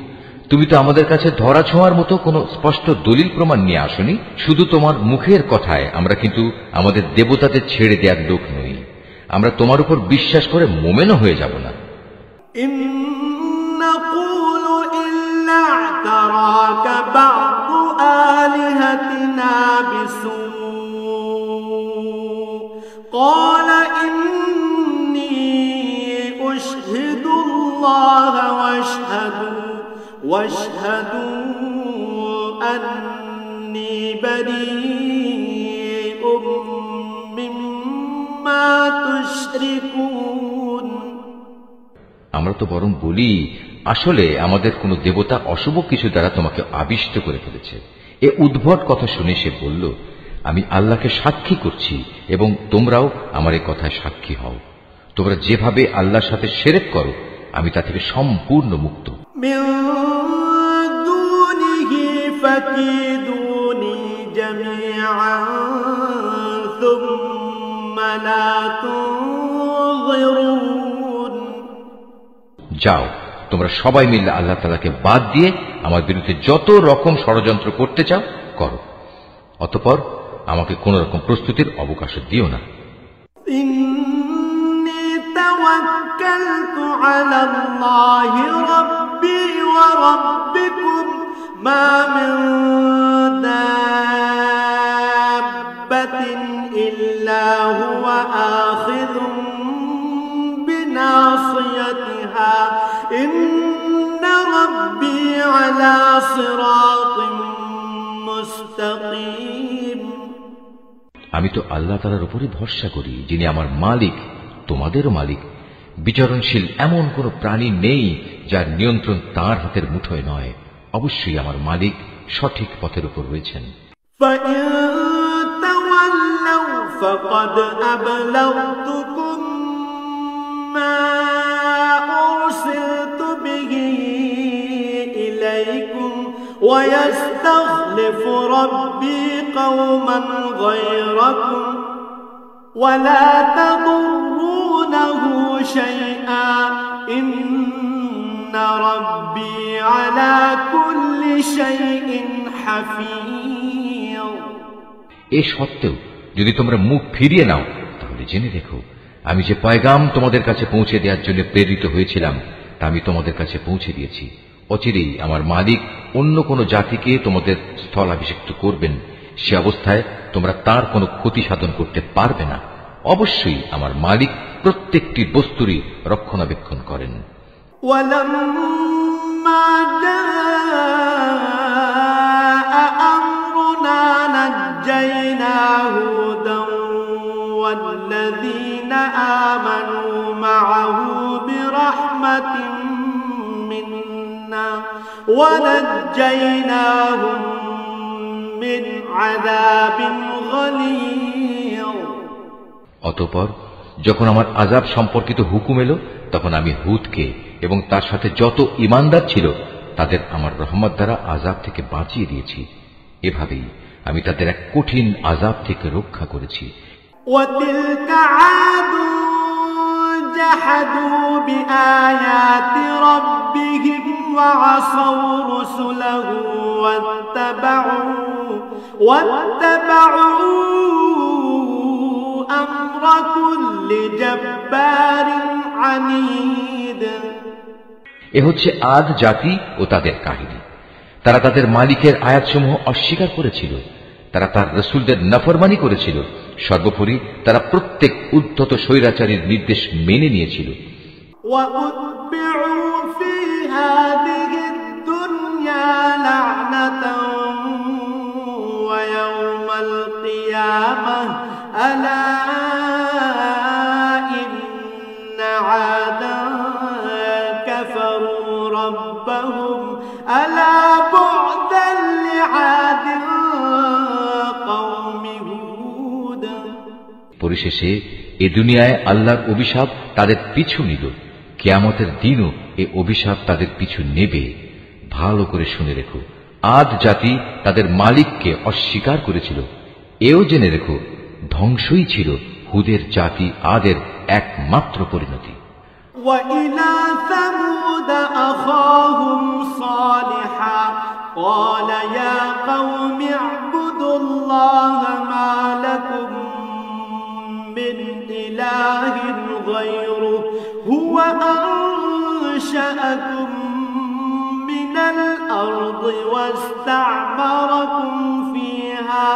তুমি তো আমাদের কাছে ধরা ছোঁয়ার মতো কোনো স্পষ্ট দলিল প্রমাণ নিয়ে আসনি। শুধু তোমার মুখের কথায় আমরা কিন্তু আমাদের দেবতাদের ছেড়ে দেওয়ার লোক নই। আমরা তোমার উপর বিশ্বাস করে মোমেনও হয়ে যাব না। واشهدوا أني بريء مما تشركون আমরা তো বরং বলি, আসলে আমাদের কোনো দেবতা অশুভ কিছু দ্বারা তোমাকে আবিষ্ট করে ফেলেছে। এ উদ্ভট কথা শুনে সে বলল, আমি আল্লাহকে সাক্ষী করছি এবং তোমরাও আমার এই কথায় সাক্ষী হও। তোমরা যেভাবে আল্লাহর সাথে শিরক করো, আমি তা থেকে সম্পূর্ণ মুক্ত। فكيدوني جميعا ثم لا تنظرون যাও, তোমরা সবাই মিলে আল্লাহ তাআলাকে বাদ দিয়ে আমার বিরুদ্ধে যত রকম ষড়যন্ত্র করতে চাও করো, অতঃপর আমাকে কোন রকম প্রস্তুতির অবকাশ দিও না। إني توكلت على الله ربي وربكم ما من دابة إلا هو آخذ بناصيتها إن ربي على صراط مستقيم আমি তো আল্লাহ তাআলার উপরে ভরসা করি, যিনি আমার মালিক, তোমাদেরও মালিক। বিচরণশীল এমন কোন প্রাণী নেই যার নিয়ন্ত্রণ তার হাতের মুঠোয় নয়। অবশ্যই আমার মালিক সঠিক পথের উপর রয়েছেন। فإن تولوا فقد أبلغتكم ما أرسلت به إليكم ويستخلف ربي قوما غيركم ولا تضرونه شيئا إن ربي على كل شيء حفيظ এ সত্ত্বেও যদি তোমরা মুখ ফিরিয়ে নাও, তাহলে জেনে রেখো, আমি যে পয়গাম তোমাদের কাছে পৌঁছে দেওয়ার জন্য প্রেরিত হয়েছিলাম তা আমি তোমাদের কাছে পৌঁছে দিয়েছি। অচিরেই আমার মালিক অন্য কোন জাতিকে তোমাদের স্থলাভিষিক্ত করবেন। সে অবস্থায় তোমরা তার কোনো ক্ষতি সাধন করতে পারবে না। অবশ্যই আমার মালিক প্রত্যেকটি বস্তুরই রক্ষণাবেক্ষণ করেন। ولما جاء أمرنا نجينا هودا والذين آمنوا معه برحمة منا ونجيناهم من عذاب غليظ অতঃপর যখন আমার আযাব সম্পর্কিত হুকুম এলো, তখন আমি হুদকে এবং তার সাথে যত ঈমানদার ছিল তাদের আমার রহমত দ্বারা আযাব থেকে বাঁচিয়ে দিয়েছি। এভাবেই আমি তাদের এক কঠিন আযাব থেকে রক্ষা করেছি। وَتِلْكَ عَادٌ جَحَدُوا بِآيَاتِ رَبِّهِمْ وَعَصَوْا رُسُلَهُ وَاتَّبَعُوا أَمْرَ كُلِّ جَبَّارٍ عَنِيدٍ এ হচ্ছে আদ জাতি ও তাদের কাহিনী। তারা তাদের মালিকের আয়াতসমূহ অস্বীকার করেছিল, তারা তার রাসূলদের নাফরমানি করেছিল, সর্বোপরি তারা প্রত্যেক উদ্ধত স্বৈরাচারীর নির্দেশ মেনে নিয়েছিল। পরিশেষে এ দুনিয়ায় আল্লাহর অভিশাপ তাদের পিছু নিল, কিয়ামতের দিনও এ অভিশাপ তাদের পিছু নেবে। ভালো করে শুনে রেখো, আদ জাতি তাদের মালিককে অস্বীকার করেছিল। এও জেনে রেখো, ধ্বংসই ছিল হুদের জাতি আদের একমাত্র পরিণতি। وإلى ثمود أخاهم صالحا قال يا قوم اعبدوا الله ما لكم من إله غيره هو أنشأكم من الأرض واستعمركم فيها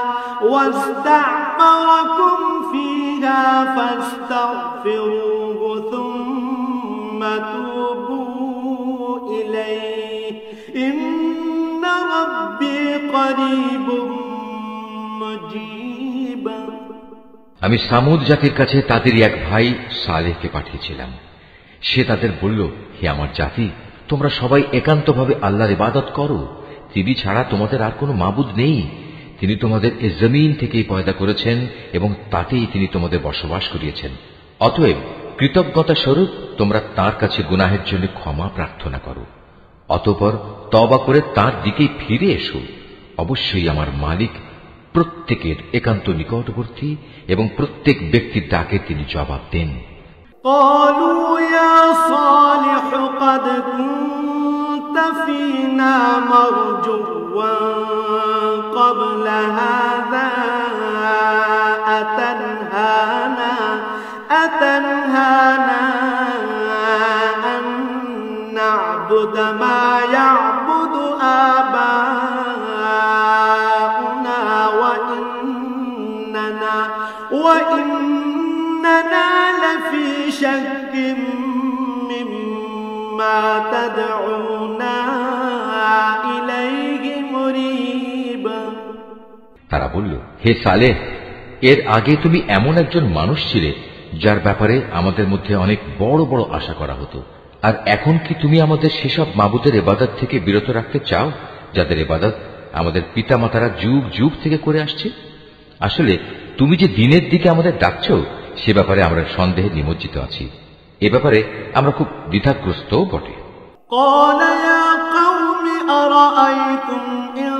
فاستغفروه ثم توبوا إليه إن ربي قريب مجيب। আমি সামুদ জাতির কাছে তাদেরই এক ভাই সালেহকে পাঠিয়েছিলাম। সে তাদের বলল, হে আমার জাতি, তোমরা সবাই একান্তভাবে আল্লাহর ইবাদত করো। তিনি ছাড়া তোমাদের আর কোনো মাবুদ নেই। তিনি তোমাদের এ জমিন থেকেই পয়দা করেছেন এবং তাতেই তিনি তোমাদের বসবাস করিয়েছেন। অতএব কৃতজ্ঞতা স্বরূপ তোমরা তাঁর কাছে গুনাহের জন্য ক্ষমা প্রার্থনা করো, অতঃপর তওবা করে তাঁর দিকেই ফিরে এসো। অবশ্যই আমার মালিক প্রত্যেকের একান্ত নিকটবর্তী এবং প্রত্যেক ব্যক্তির ডাকে তিনি জবাব দেন। قالوا يا صالح قد كنت فينا مرجوا قبل هذا أتنهانا أن نعبد ما يعبد آباؤنا وإننا لفي شك مما تدعونا إليه مريب। তারা বলল, হে সালেহ, এর আগে তুমি এমন একজন মানুষ ছিলে যার ব্যাপারে আমাদের মধ্যে অনেক বড় বড় আশা করা হতো। আর এখন কি তুমি আমাদের সেসব মাবুদের ইবাদত থেকে বিরত রাখতে চাও যাদের ইবাদত আমাদের পিতামাতারা যুগ যুগ থেকে করে আসছে? আসলে তুমি যে দিনের দিকে আমাদের ডাকছো সে ব্যাপারে আমরা সন্দেহে নিমজ্জিত আছি। এ ব্যাপারে আমরা খুব দ্বিধাগ্রস্তও বটে। قال يا قوم أرأيتم إن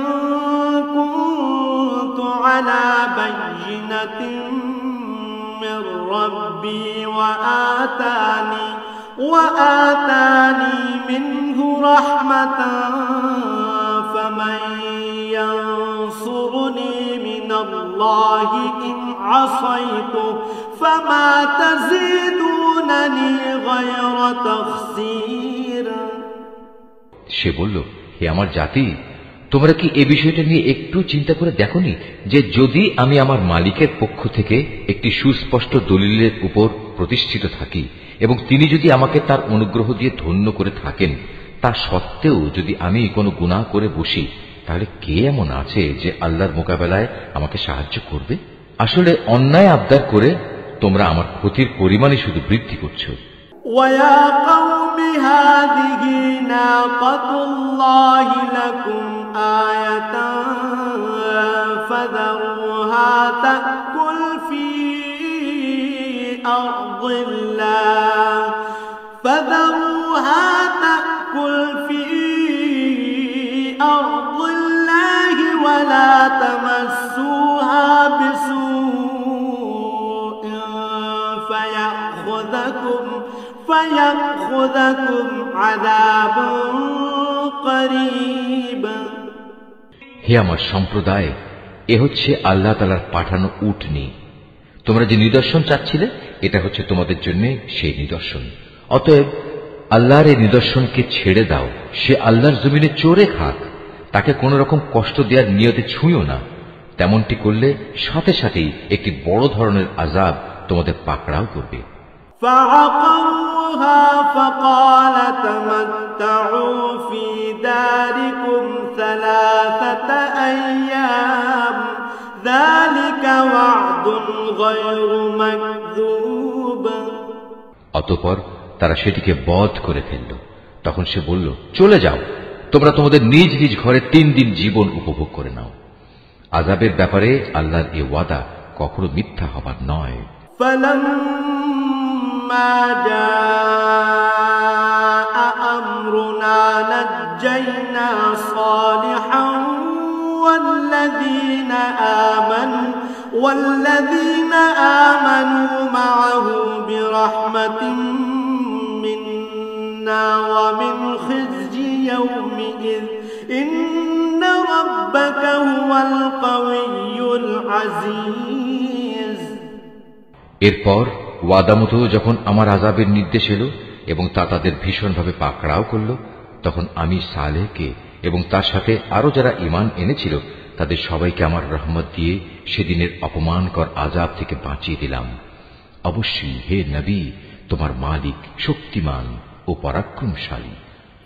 كنت على بينة من ربي وآتاني منه رحمة فمن ينصرني من الله إن عصيته فما تزيدونني غير تخسير। সে বলল, হে আমার জাতি, তোমরা কি এ বিষয়টা নিয়ে একটু চিন্তা করে দেখোনি যে যদি আমি আমার মালিকের পক্ষ থেকে একটি সুস্পষ্ট দলিলের উপর প্রতিষ্ঠিত থাকি এবং তিনি যদি আমাকে তার অনুগ্রহ দিয়ে ধন্য করে থাকেন, তা সত্ত্বেও যদি আমি কোনো গুনাহ করে বসি, তাহলে কে এমন আছে যে আল্লাহর মোকাবেলায় আমাকে সাহায্য করবে? আসলে অন্যায় আবদার করে তোমরা আমার ক্ষতির পরিমাণই শুধু বৃদ্ধি করছো। وَيَا قَوْمِ هَٰذِهِ نَاقَةُ اللَّهِ لَكُمْ آيَةً فَذَرُوهَا تَأْكُلْ فِي أَرْضِ اللَّهِ وَلَا تَمَسُّوهَا بِسُوءٍ فَيَأْخُذَكُمْ عَذَابٌ قَرِيبٌ। হে আমার সম্প্রদায়, এ হচ্ছে আল্লাহ তাআলার পাঠানো উটনী। তোমরা যে নিদর্শন চাচ্ছিলে, এটা হচ্ছে তোমাদের জন্য সেই নিদর্শন। অতএব আল্লাহর এই নিদর্শনকে ছেড়ে দাও, সে আল্লাহর জমিনে চড়ে খাক, তাকে কোন রকম কষ্ট দেওয়ার নিয়তে ছুঁয়ো না। তেমনটি করলে সাথে সাথেই একটি বড় ধরনের আযাব তোমাদের পাকড়াও করবে। فعقروها فقال تمتعوا في داركم 3 أيام ذلك وعد غير مكذوب। অতঃপর তারা সেটিকে বধ করে ফেলল। তখন সে বলল, চলে যাও, তোমরা তোমাদের নিজ নিজ ঘরে 3 দিন জীবন উপভোগ করে নাও। আযাবের ব্যাপারে আল্লাহর এ ওয়াদা কখনো মিথ্যা হবার নয়। فلما جاء أمرنا نجينا صالحا والذين آمنوا معه برحمة منا ومن خزي يومئذ إن ربك هو القوي العزيز। এরপর ওয়াদামতো যখন আমার আযাবের নির্দেশ এলো এবং তা তাদের ভীষণভাবে পাকড়াও করল, তখন আমি সালেহকে এবং তার সাথে আরো যারা ঈমান এনেছিল তাদের সবাইকে আমার রহমত দিয়ে সেদিনের অপমানকর আযাব থেকে বাঁচিয়ে দিলাম। অবশ্যই হে নবী, তোমার মালিক শক্তিমান ও পরাক্রমশালী।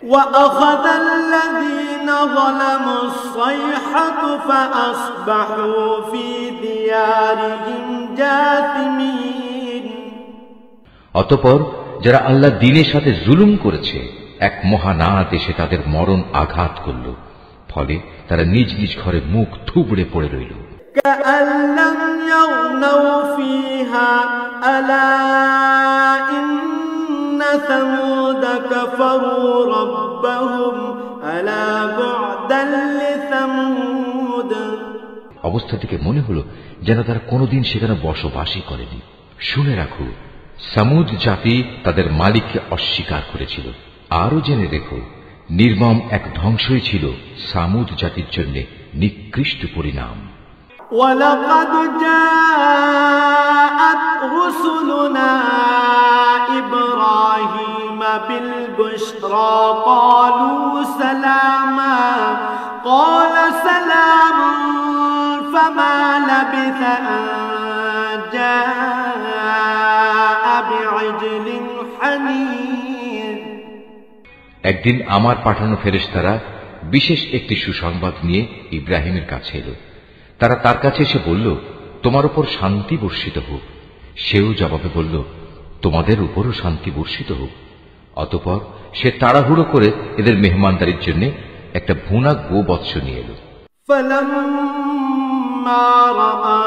وأخذ الذين ظلموا الصيحة فأصبحوا في ديارهم جاثمين। অতঃপর যারা আল্লাহ দ্বীনের সাথে জুলুম করেছে, এক মহানাদ এসে তাদের মরণ আঘাত করল, ফলে তারা নিজ নিজ ঘরে মুখ থুবড়ে পড়ে রইল। كأن لم يغنوا فيها ألا إن ثمود كفروا ربهم ألا بعدا لثمود। অবস্থা থেকে মনে হলো যেন তারা কোনোদিন সেখানে বসবাসই করেনি। শুনে রাখো, সামুদ জাতি তাদের মালিককে অস্বীকার করেছিল। আরো জেনে রেখো, নির্মম এক ধ্বংসই ছিল সামুদ জাতির জন্য নিকৃষ্ট পরিণাম। ولقد جاءت رسلنا إبراهيم بالبشرى قالوا سلاما قال سلام فما لبث أن جاء بعجل حنيذ। একদিন আমার পাঠানো ফেরেশতারা বিশেষ একটি সুসংবাদ নিয়ে ইব্রাহিমের কাছে এলো। তারা তার কাছে এসে বলল, তোমার উপর শান্তি বর্ষিত হোক। সেও জবাবে বলল, তোমাদের উপরও শান্তি বর্ষিত হোক। অতঃপর সে তাড়াহুড়ো করে এদের মেহমানদারির জন্য একটা ভুনা গোবৎস নিয়ে এলো। فلما رأى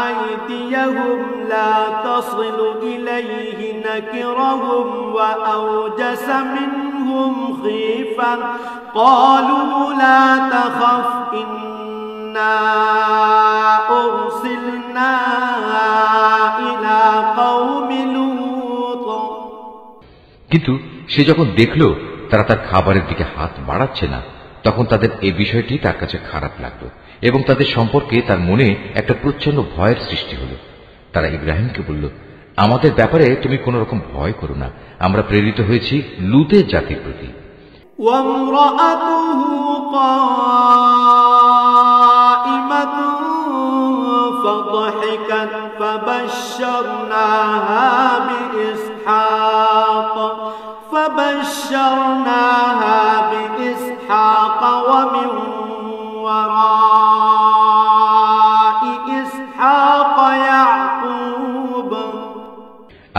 أيديهم لا تصل إليه نكرهم وأوجس منهم خيفة قالوا لا تخف إنا أرسلنا إلى قوم لوط। কিন্তু সে যখন দেখল তারা তার খাবারের দিকে হাত বাড়াচ্ছে না, তখন তাদের এই বিষয়টি তার কাছে খারাপ লাগলো এবং তাদের সম্পর্কে তার মনে একটা প্রচন্ড ভয়ের সৃষ্টি হলো। তারা ইব্রাহিমকে বলল, আমাদের ব্যাপারে তুমি কোন রকম ভয় করো না, আমরা প্রেরিত হয়েছি লূতের জাতির প্রতি। وامرأته قائمة فضحكت فبشرناها بإسحاق ومن وراء إسحاق يعقوب।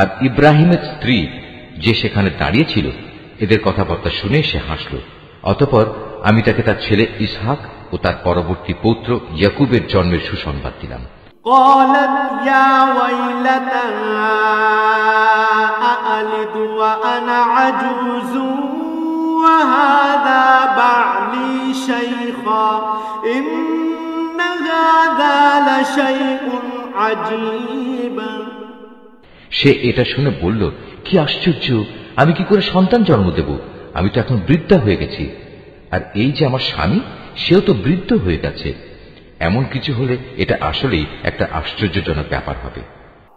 আর ইব্রাহিমের স্ত্রী যে সেখানে দাঁড়িয়ে ছিল, এদের কথাবার্তা শুনে সে হাসল। অতঃপর আমি তাকে তার ছেলে ইসহাক ও তার পরবর্তী পৌত্র ইয়াকুবের জন্মের সুসংবাদ দিলাম। قالت يا ويلتى أألد وأنا عجوز وهذا بعلي شيخا إن هذا لشيء عجيب। সে এটা শুনে বলল, কি আশ্চর্য, আমি কি করে সন্তান জন্ম দেব? আমি তো এখন বৃদ্ধা হয়ে গেছি, আর এই যে আমার স্বামী, সেও তো বৃদ্ধ হয়ে গেছে। এমন কিছু হলে এটা আসলেই একটা আশ্চর্যজনক ব্যাপার হবে।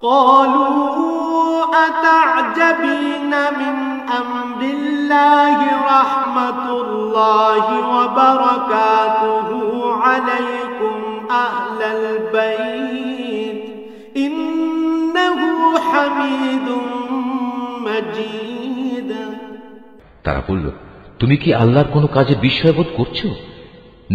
قالوا أتعجبين من أمر الله رحمة الله وبركاته عليكم أهل البيت إنه حميد مجيد তারা বলল, তুমি কি আল্লাহর কোনো কাজে বিস্ময়বোধ করছো?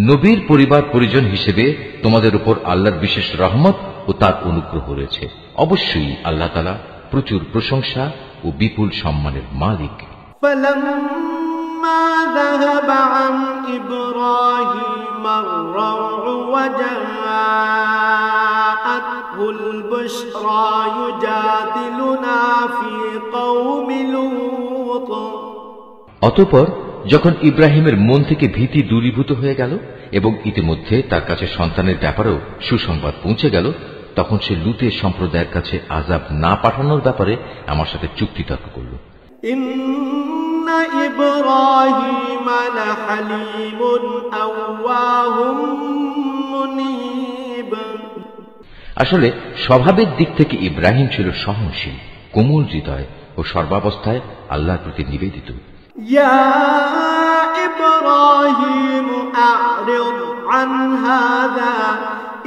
নবীর পরিবার পরিজন হিসেবে তোমাদের উপর আল্লাহর বিশেষ রহমত ও তার অনুগ্রহ রয়েছে। অবশ্যই আল্লাহ তাআলা প্রচুর প্রশংসা ও বিপুল সম্মানের মালিক। فلما ذهب عن إبراهيم الروع وجاءته البشرى يجادلنا في قوم لوط অতঃপর যখন ইব্রাহিমের মন থেকে ভীতি দূরীভূত হয়ে গেল এবং ইতিমধ্যে তার কাছে সন্তানের ব্যাপারেও সুসংবাদ পৌঁছে গেল, তখন সে লুতের সম্প্রদায়ের কাছে আযাব না পাঠানোর ব্যাপারে আমার সাথে চুক্তিতর্ক করল। ইন্না ইব্রাহিম লাহালিমুন আওয়াহুম মুনীব। আসলে স্বভাবের দিক থেকে ইব্রাহিম ছিল সহনশীল, কোমল হৃদয় ও সর্বাবস্থায় আল্লাহর প্রতি নিবেদিত। ইয়া ইব্রাহিম আ'রিদ আন হাযা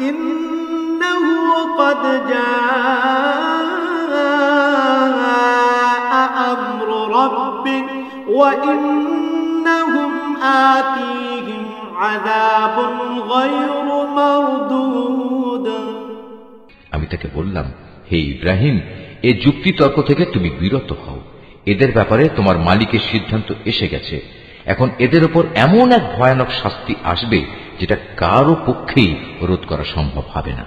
ইন্নাহু ক্বাদ জাআ আমরু রাব্বিক ওয়া ইন্নাহুম আতীহিম আযাবুন গায়রু মারদুদ। আমি তাকে বললাম, হে ইব্রাহিম, এ যুক্তিতর্ক থেকে তুমি বিরত হও। এদের ব্যাপারে তোমার মালিকের সিদ্ধান্ত এসে গেছে। এখন এদের উপর এমন এক ভয়ানক শাস্তি আসবে যেটা কারো পক্ষেই রোধ করা সম্ভব হবে না।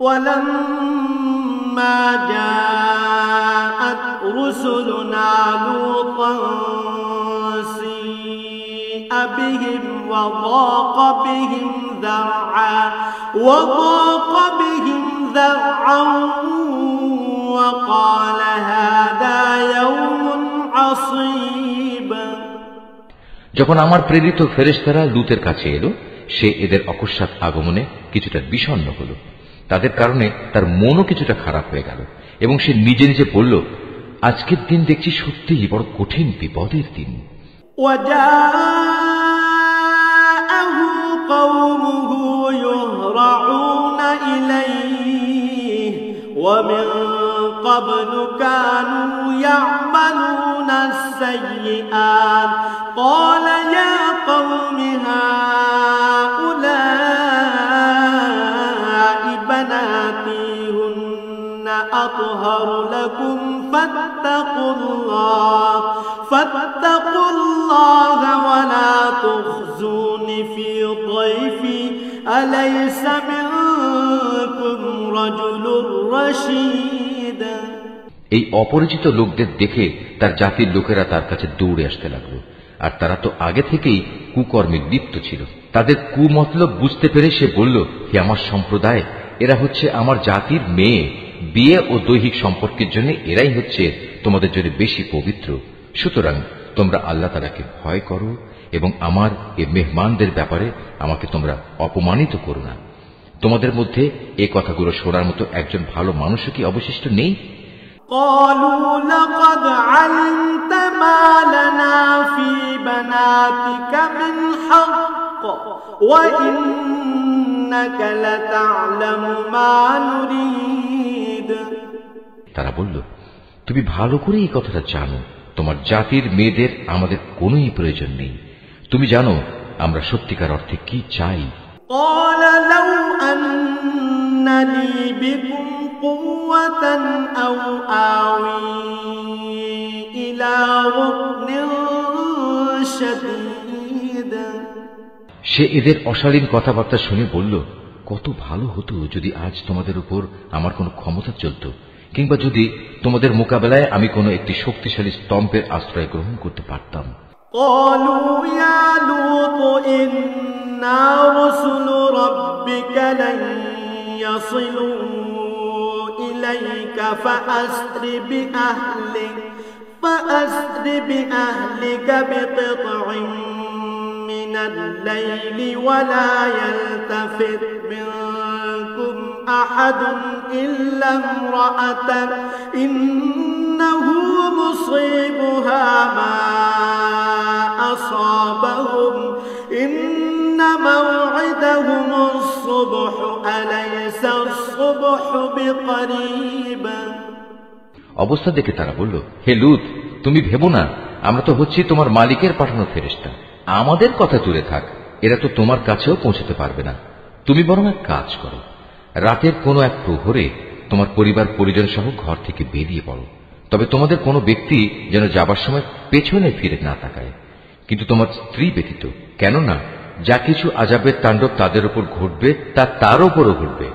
ওয়ালাম্মা জাআত রুসুলুনা লূতান সিআ বিহিম ওয়া দাqa বিহিম যারআ وقال هذا يوم عصيب। যখন আমার প্রেরিত ফেরেশতারা লূতের কাছে এলো, সে এদের অকস্মাৎ আগমনে কিছুটা বিষণ্ণ হল। তাদের কারণে তার মনও কিছুটা খারাপ হয়ে গেল এবং সে নিজে নিজে বলল, আজকের দিন দেখছি সত্যিই বড় কঠিন বিপদের দিন। وجاءه قومه يهرعون إليه ومن قبل كانوا يعملون السيئات قال يا قوم هؤلاء بناتي هن أطهر لكم فاتقوا الله ولا تخزون في ضيفي أليس منكم رجل رشيد। এই অপরিচিত লোকদের দেখে তার জাতির লোকেরা তার কাছে দৌড়ে আসতে লাগলো, আর তারা তো আগে থেকেই কুকর্মে লিপ্ত ছিল। তাদের কুমতলব বুঝতে পেরে সে বলল, হে আমার সম্প্রদায়, এরা হচ্ছে আমার জাতির মেয়ে। বিয়ে ও দৈহিক সম্পর্কের জন্য এরাই হচ্ছে তোমাদের জন্য বেশি পবিত্র। সুতরাং তোমরা আল্লাহ তাআলাকে ভয় করো এবং আমার এই মেহমানদের ব্যাপারে আমাকে তোমরা অপমানিত করো না। তোমাদের মধ্যে এই কথাগুলো শোনার মতো একজন ভালো মানুষও কি অবশিষ্ট নেই? قالوا لقد علمت ما لنا في بناتك من حق وإنك لتعلم ما نريد। তারা বলল, তুমি ভালো করে এই কথাটা জানো, তোমার জাতির মেয়েদের আমাদের কোনোই প্রয়োজন নেই। তুমি জানো আমরা সত্যিকার অর্থে কি চাই। قال لو أن لي بكم قوة أو آوي إلى ركن شديد। সে এদের অশালীন কথাবার্তা শুনে বলল, কত ভালো হতো যদি আজ তোমাদের উপর আমার কোনো ক্ষমতা চলত, কিংবা যদি তোমাদের মোকাবেলায় আমি কোনো একটি শক্তিশালী স্তম্ভের আশ্রয় গ্রহণ করতে পারতাম। قالوا يا لوط إنا رسل ربك لن يصلوا إليك فأسر بأهلك بقطع من الليل ولا يلتفت منكم أحد إلا امرأتك إنه الصبح بقريب অবস্থা দেখে তারা বলল, হে লূত, তুমি ভেবো না আমরা তো হচ্ছি তোমার মালিকের পাঠানো ফেরেশতা, আমাদের কথা দূরে থাক, এরা তো তোমার কাছেও পৌঁছতে পারবে না। তুমি বরং এক কাজ করো, রাতের কোনো এক প্রহরে তোমার পরিবার পরিজন সহ ঘর থেকে বেরিয়ে পড়ো। তবে তোমাদের কোনো ব্যক্তি যেন যাবার সময় পেছনে ফিরে না তাকায়, কিন্তু তোমার স্ত্রী ব্যতীত, কেননা যা কিছু আযাবের তাণ্ডব তাদের উপর ঘটবে তা তার উপরও ঘটবে।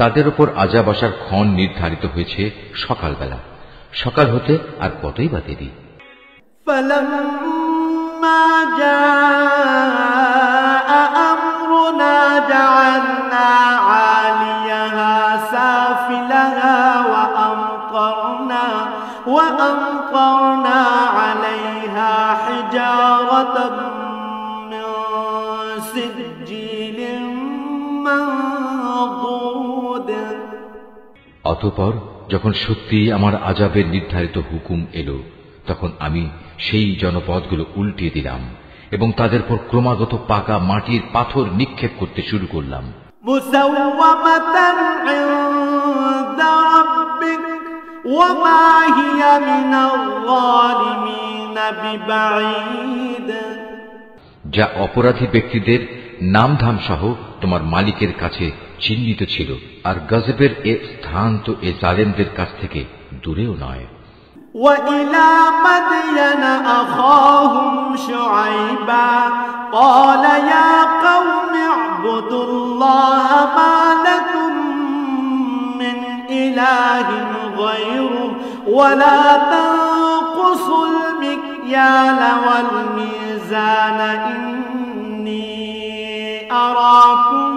তাদের উপর আযাব আসার ক্ষণ নির্ধারিত হয়েছে সকালবেলা, সকাল হতে আর কতই বা দেরি। فلما جاء أمرنا جعلنا عاليها سافلها وأمطرنا عليها حجارة من سجيل منضود। অতঃপর যখন সত্যি আমার আযাবের নির্ধারিত হুকুম এলো, তখন আমি সেই জনপদগুলো উল্টিয়ে দিলাম এবং তাদের পর ক্রমাগত পাকা মাটির পাথর নিক্ষেপ করতে শুরু করলাম। মুসাওয়ামাতান ইনদা রাব্বিক ওয়া মা হিয়া মিনাল যালিমিন বিবাঈদ। যা অপরাধী ব্যক্তিদের নামধাম সহ তোমার মালিকের কাছে চিহ্নিত ছিল, আর গজবের এ স্থান তো এ জালেমদের কাছ থেকে দূরেও নয়। وإلى مدين أخاهم شعيبا قال يا قوم اعبدوا الله ما لكم من إله غيره ولا تنقصوا المكيال والميزان إني أراكم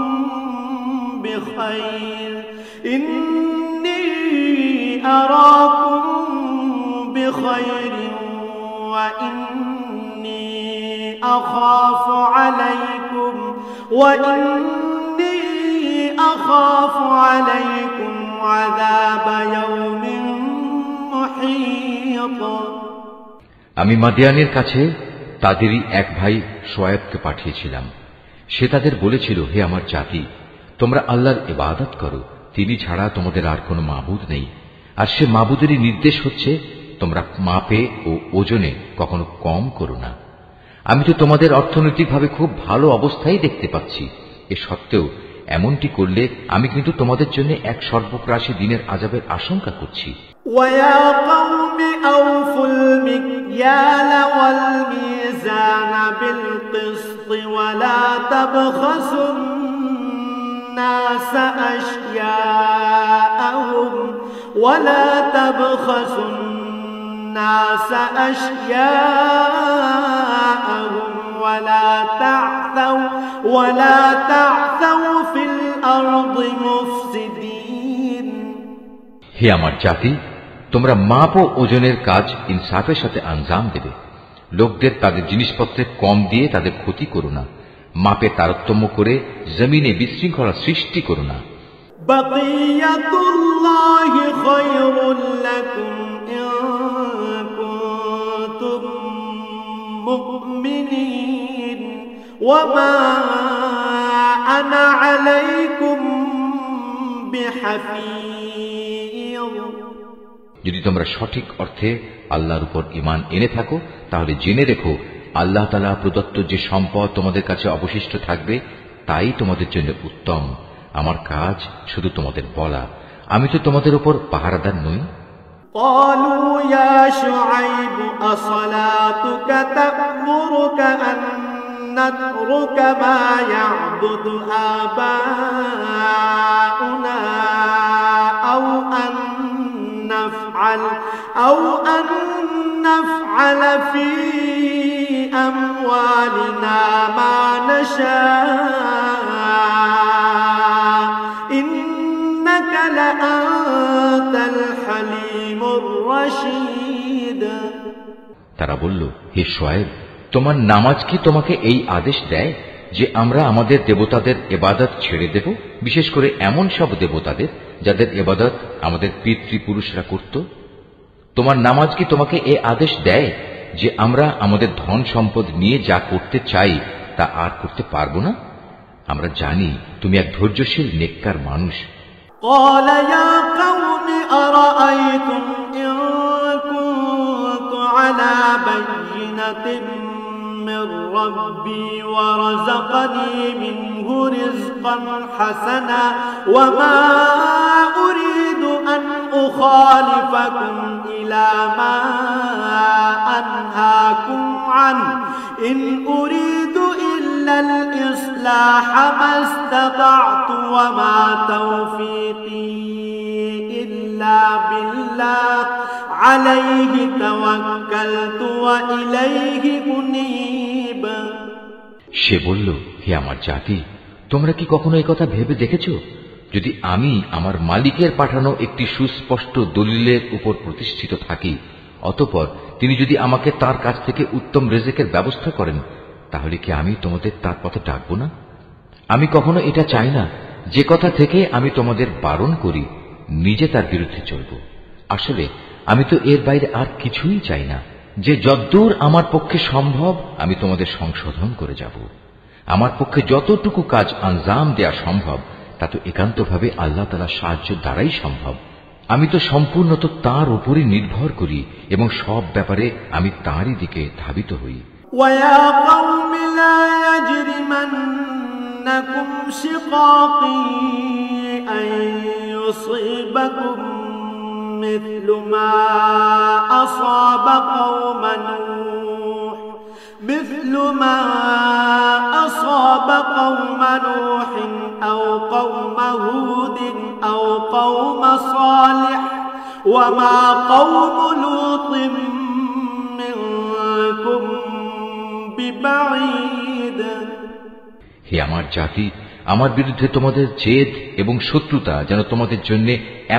بخير وإني أخاف عليكم عذاب يوم محيط। আমি মাদিয়ানের কাছে তাদেরই এক ভাই শোয়েবকে পাঠিয়েছিলাম। সে তাদের বলেছিল, হে আমার জাতি, তোমরা আল্লাহর ইবাদত করো, তিনি ছাড়া তোমাদের আর কোনো মাবুদ নেই। আর সে মাবুদেরই নির্দেশ হচ্ছে তোমরা মাপে ও ওজনে কখনো কম করো না। আমি তো তোমাদের অর্থনৈতিকভাবে খুব ভালো অবস্থায় দেখতে পাচ্ছি, এ সত্ত্বেও এমনটি করলে আমি কিন্তু তোমাদের জন্য এক সর্বগ্রাসী দিনের আযাবের আশঙ্কা করছি। وَيَا قَوْمِ أَوْفُوا الْمِكْيَالَ وَالْمِيزَانَ بِالْقِسْطِ وَلَا تَبْخَسُوا النَّاسَ أَشْيَاءَهُمْ ولا تعثوا في الأرض مفسدين। হে আমার জাতি, তোমরা মাপ ও ওজনের কাজ ইনসাফের সাথে আঞ্জাম দেবে। লোকদের তাদের জিনিসপত্রে কম দিয়ে তাদের ক্ষতি করো না, মাপে তারতম্য করে জমিনে বিশৃঙ্খলা সৃষ্টি করো না। বাকিয়াতুল্লাহি খায়রুল লাকুম ইন কুনতুম মুমিনিন ওয়া মা আনা আলাইকুম বিহাফিজ। যদি তোমরা সঠিক অর্থে আল্লাহর উপর ঈমান এনে থাকো, তাহলে জেনে রেখো আল্লাহ তাআলা প্রদত্ত যে সম্পদ তোমাদের কাছে অবশিষ্ট থাকবে তাই তোমাদের জন্য উত্তম। আমার কাজ শুধু তোমাদের বলা, আমি তো তোমাদের উপর পাহারাদার নই। قالوا يا شعيب أصلاتك تأمرك أن نترك ما يعبد آباؤنا أو أن نفعل في أموالنا ما نشاء إنك لأنت الحليم الرشيد। তারা বলল, হে শুআয়ব, তোমার নামাজ কি তোমাকে এই আদেশ দেয় যে আমরা আমাদের দেবতাদের ইবাদত ছেড়ে দেব, বিশেষ করে এমন সব দেবতাদের যাদের ইবাদত আমাদের পিতৃপুরুষরা করত? তোমার নামাজ কি তোমাকে এই আদেশ দেয় যে আমরা আমাদের ধন সম্পদ নিয়ে যা করতে চাই তা আর করতে পারবো না? আমরা জানি তুমি এক ধৈর্যশীল নেককার মানুষ। قال يا قوم أرأيتم إن كنت على بينة من ربي ورزقني منه رزقا حسنا وما أريد أن أخالفكم إلى ما أنهاكم عنه إن أريد إلا الإصلاح ما استطعت وما توفيقي إلا بالله عليه توكلت وإليه أنيب সে বলল, হে আমার জাতি, তোমরা কি কখনো এই কথা ভেবে দেখেছ, যদি আমি আমার মালিকের পাঠানো একটি সুস্পষ্ট দলিলের উপর প্রতিষ্ঠিত থাকি, অতঃপর তিনি যদি আমাকে তার কাছ থেকে উত্তম রিজিকের ব্যবস্থা করেন, তাহলে কি আমি তোমাদের তার পথে ডাকব না? আমি কখনো এটা চাই না যে কথা থেকে আমি তোমাদের বারণ করি নিজে তার বিরুদ্ধে চলব। আসলে আমি তো এর বাইরে আর কিছুই চাই না, যে যতদূর আমার পক্ষে সম্ভব আমি তোমাদের সংশোধন করে যাব। আমার পক্ষে যতটুকু কাজ আঞ্জাম দেয়া সম্ভব তা তো একান্তভাবে আল্লাহ তাআলার সাহায্য দ্বারাই সম্ভব। আমি তো সম্পূর্ণত তার উপরই নির্ভর করি এবং সব ব্যাপারে আমি তাঁরই দিকে ধাবিত হই। ويا قوم لا يجرمنكم شقاقي أن يصيبكم مثل ما أصاب قوم نوح أو قوم هود أو قوم صالح وما قوم لوط منكم ببعيد হে আমার জাতি, আমার বিরুদ্ধে তোমাদের জেদ এবং শত্রুতা যেন তোমাদের জন্য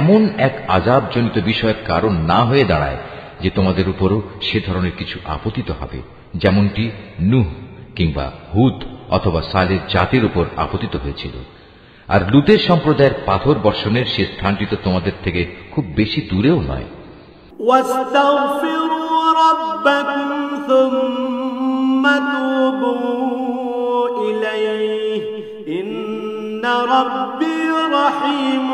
এমন এক আযাবজনিত বিষয়ের কারণ না হয়ে দাঁড়ায় যে তোমাদের উপরও সে ধরনের কিছু আপতিত হবে, যেমনটি নূহ কিংবা হুদ অথবা সালেহ জাতির উপর আপতিত হয়েছিল। আর লুতের সম্প্রদায়ের পাথর বর্ষণের সে স্থানটি তো তোমাদের থেকে খুব বেশি দূরেও নয়। واستغفروا ربكم ثم توبوا إليه إن ربي رحيم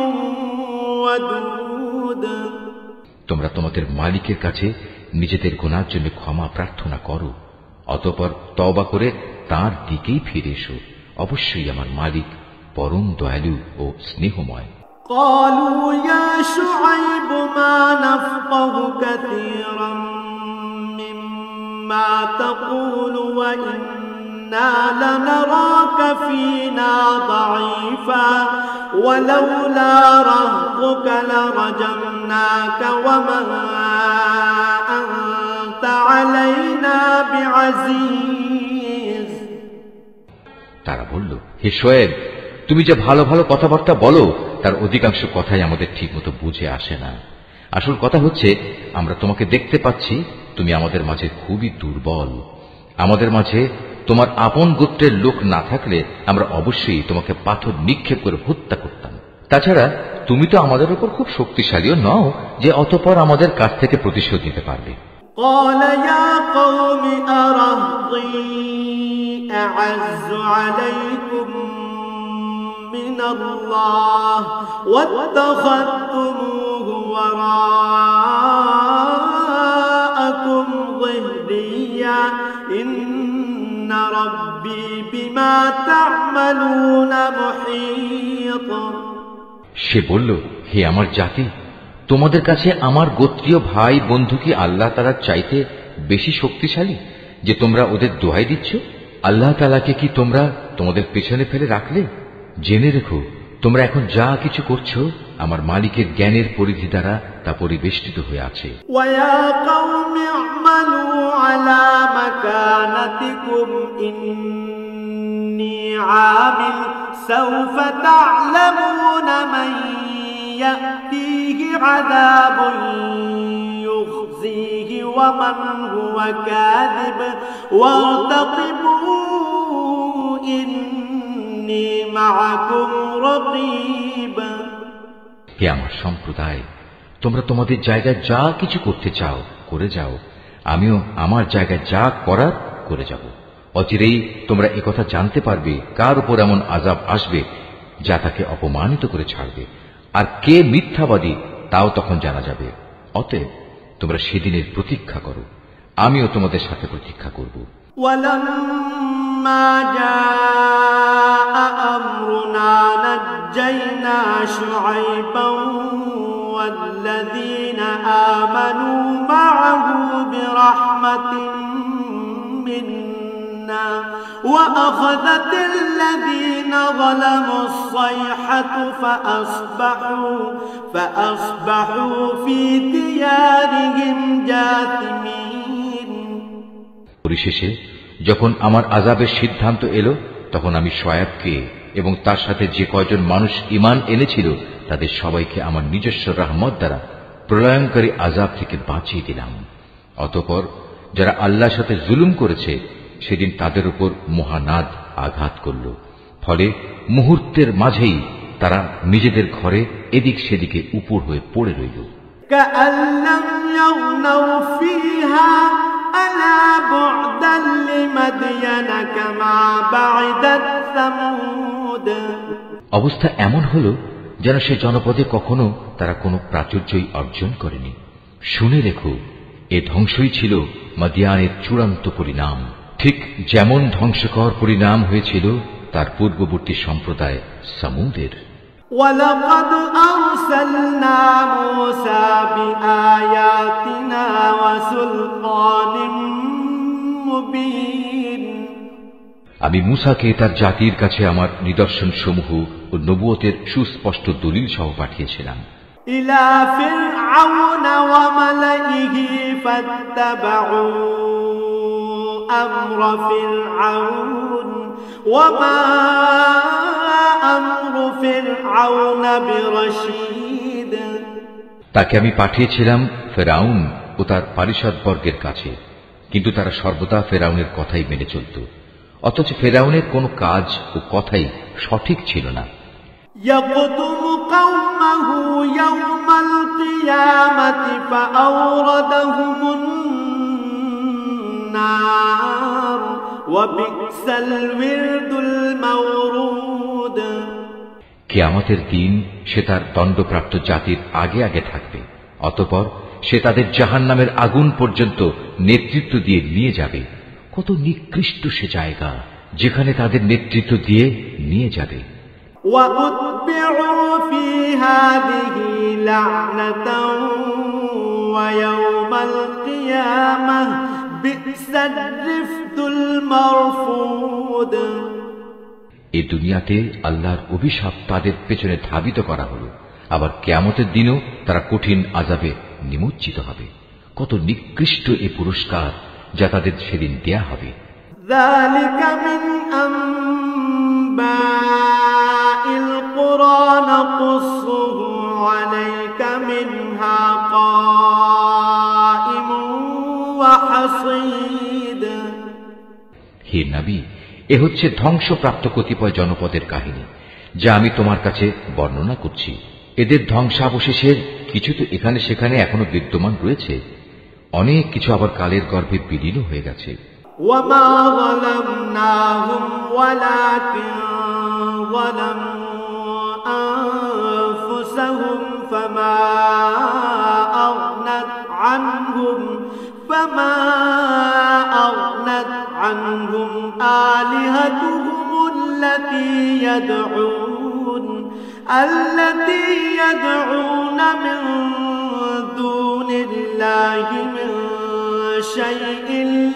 ودود তোমরা তোমাদের মালিকের কাছে নিজেদের গুনার জন্য ক্ষমা প্রার্থনা করো, অতঃপর তওবা করে তার দিকেই ফিরে এসো। অবশ্যই আমার মালিক পরম দয়ালু ও স্নেহময়। قالوا يا شعيب ما نفقه كثيرا مما تقول وإنا لنراك فينا ضعيفا ولولا رهطك لرجمناك وما أنت علينا بعزيز তারা বলল, হে শোয়েব, তুমি যে ভালো ভালো কথাবার্তা বলো তার অধিকাংশ কথাই আমাদের ঠিক মতো বুঝে আসে না। আসল কথা হচ্ছে, আমরা তোমাকে দেখতে পাচ্ছি তুমি আমাদের মাঝে খুবই দুর্বল। আমাদের মাঝে তোমার আপন গোত্রের লোক না থাকলে আমরা অবশ্যই তোমাকে পাথর নিক্ষেপ করে হত্যা করতাম। তাছাড়া তুমি তো আমাদের উপর খুব শক্তিশালীও নও যে অতঃপর আমাদের কাছ থেকে প্রতিশোধ নিতে পারবে। قال يا قوم أرهطي أعز عليكم من الله واتخذتموه وراءكم ظهريا إن ربي بما تعملون محيط সে বলল, হে আমার জাতি, তোমাদের কাছে আমার গোত্রীয় ভাই বন্ধু কি আল্লাহ তাআলার চাইতে বেশি শক্তিশালী যে তোমরা ওদের দোহাই দিচ্ছ? আল্লাহ তাআলাকে কি তোমরা তোমাদের পেছনে ফেলে রাখলে? জেনে রেখো, তোমরা এখন যা কিছু করছো আমার মালিকের জ্ঞানের পরিধি দ্বারা তা পরিবেষ্টিত হয়ে আছে। ويا قوم اعملوا على مكانتكم إني عامل سوف تعلمون من يأتيه عذاب يخزيه ومن هو كاذب وارتقبوا إني معكم رقيب হে আমার সম্প্রদায়, তোমরা তোমাদের জায়গায় যা কিছু করতে চাও করে যাও, আমিও আমার জায়গায় যা করার করে যাব। অচিরেই তোমরা একথা জানতে পারবে কার উপর এমন আযাব আসবে যা তাকে অপমানিত করে ছাড়বে। আর কে মিথ্যাবাদী তাও তখন জানা যাবে। অতএব তোমরা সেদিনের প্রতীক্ষা করো, আমিও তোমাদের সাথে প্রতীক্ষা করব। ولما جاء أمرنا نجينا شعيبا والذين آمنوا معه برحمة منا وأخذت الذين ظلموا الصيحة فأصبحوا في ديارهم جاثمين। পরিশেষে যখন আমার আযাবের সিদ্ধান্ত এলো, তখন আমি শুআয়বকে এবং তার সাথে যে কয়জন মানুষ ঈমান এনেছিল তাদের সবাইকে আমার নিজস্ব রহমত দ্বারা প্রলয়ঙ্কারী আযাব থেকে বাঁচিয়ে দিলাম। অতঃপর যারা আল্লাহর সাথে জুলুম করেছে সেদিন তাদের উপর মহানাদ আঘাত করল, ফলে মুহূর্তের মাঝেই তারা নিজেদের ঘরে এদিক সেদিকে উপর হয়ে পড়ে রইল। كأن لم يغنوا فيها ألا بعدا لمدين كما بعدت ثمود। অবস্থা এমন হল যেন সে জনপদে কখনো তারা কোনো প্রাচুর্যই অর্জন করেনি। শুনে রেখো, এ ধ্বংসই ছিল মাদিয়ানের চূড়ান্ত পরিণাম, ঠিক যেমন ধ্বংসকর পরিণাম হয়েছিল তার পূর্ববর্তী সম্প্রদায় সামুদের। ولقد أرسلنا موسى بآياتنا وسلطان مبين। আমি মূসাকে তার জাতির কাছে আমার নিদর্শন সমূহ ও নবুয়তের সুস্পষ্ট দলিল সহ পাঠিয়েছিলাম। إلى فرعون وملئه فاتبعوا أمر فرعون وما أمر فرعون برشيد। তাকে আমি পাঠিয়েছিলাম ফেরাউন ও তার পারিষদবর্গের কাছে, কিন্তু তারা সর্বদা ফেরাউনের কথাই মেনে চলত, অথচ ফেরাউনের কোনো কাজ ও কথাই সঠিক ছিল না। يقدم قومه يوم القيامة فأوردهم النار وبئس الورد المورود। কিয়ামতের দিন সে তার দণ্ডপ্রাপ্ত জাতির আগে আগে থাকবে, অতঃপর সে তাদের জাহান্নামের আগুন পর্যন্ত নেতৃত্ব দিয়ে নিয়ে যাবে। কত নিকৃষ্ট সে জায়গা যেখানে তাদের নেতৃত্ব দিয়ে নিয়ে যাবে। وأتبعوا في هذه لعنة ويوم القيامة بئس الرفد المرفود। এই দুনিয়াতে আল্লাহর অভিশাপ তাদের পেছনে ধাবিত করা হলো, আবার কিয়ামতের দিনও তারা কঠিন আযাবে নিমজ্জিত হবে। কত নিকৃষ্ট এ পুরস্কার যা তাদের সেদিন দেয়া হবে। ذلك من أنباء القرى نقصه عليك منها قائم وحصيد। হে নবী, এ হচ্ছে ধ্বংসপ্রাপ্ত কতিপয় জনপদের কাহিনী যা আমি তোমার কাছে বর্ণনা করছি। এদের ধ্বংসাবশেষের কিছু তো এখানে সেখানে এখনো বিদ্যমান রয়েছে, অনেক কিছু আবার কালের গর্ভে বিলীন হয়ে গেছে। وما ظلمناهم ولكن ظلموا أنفسهم فما أغنت عنهم آلهتهم التي يدعون من دون الله من شيء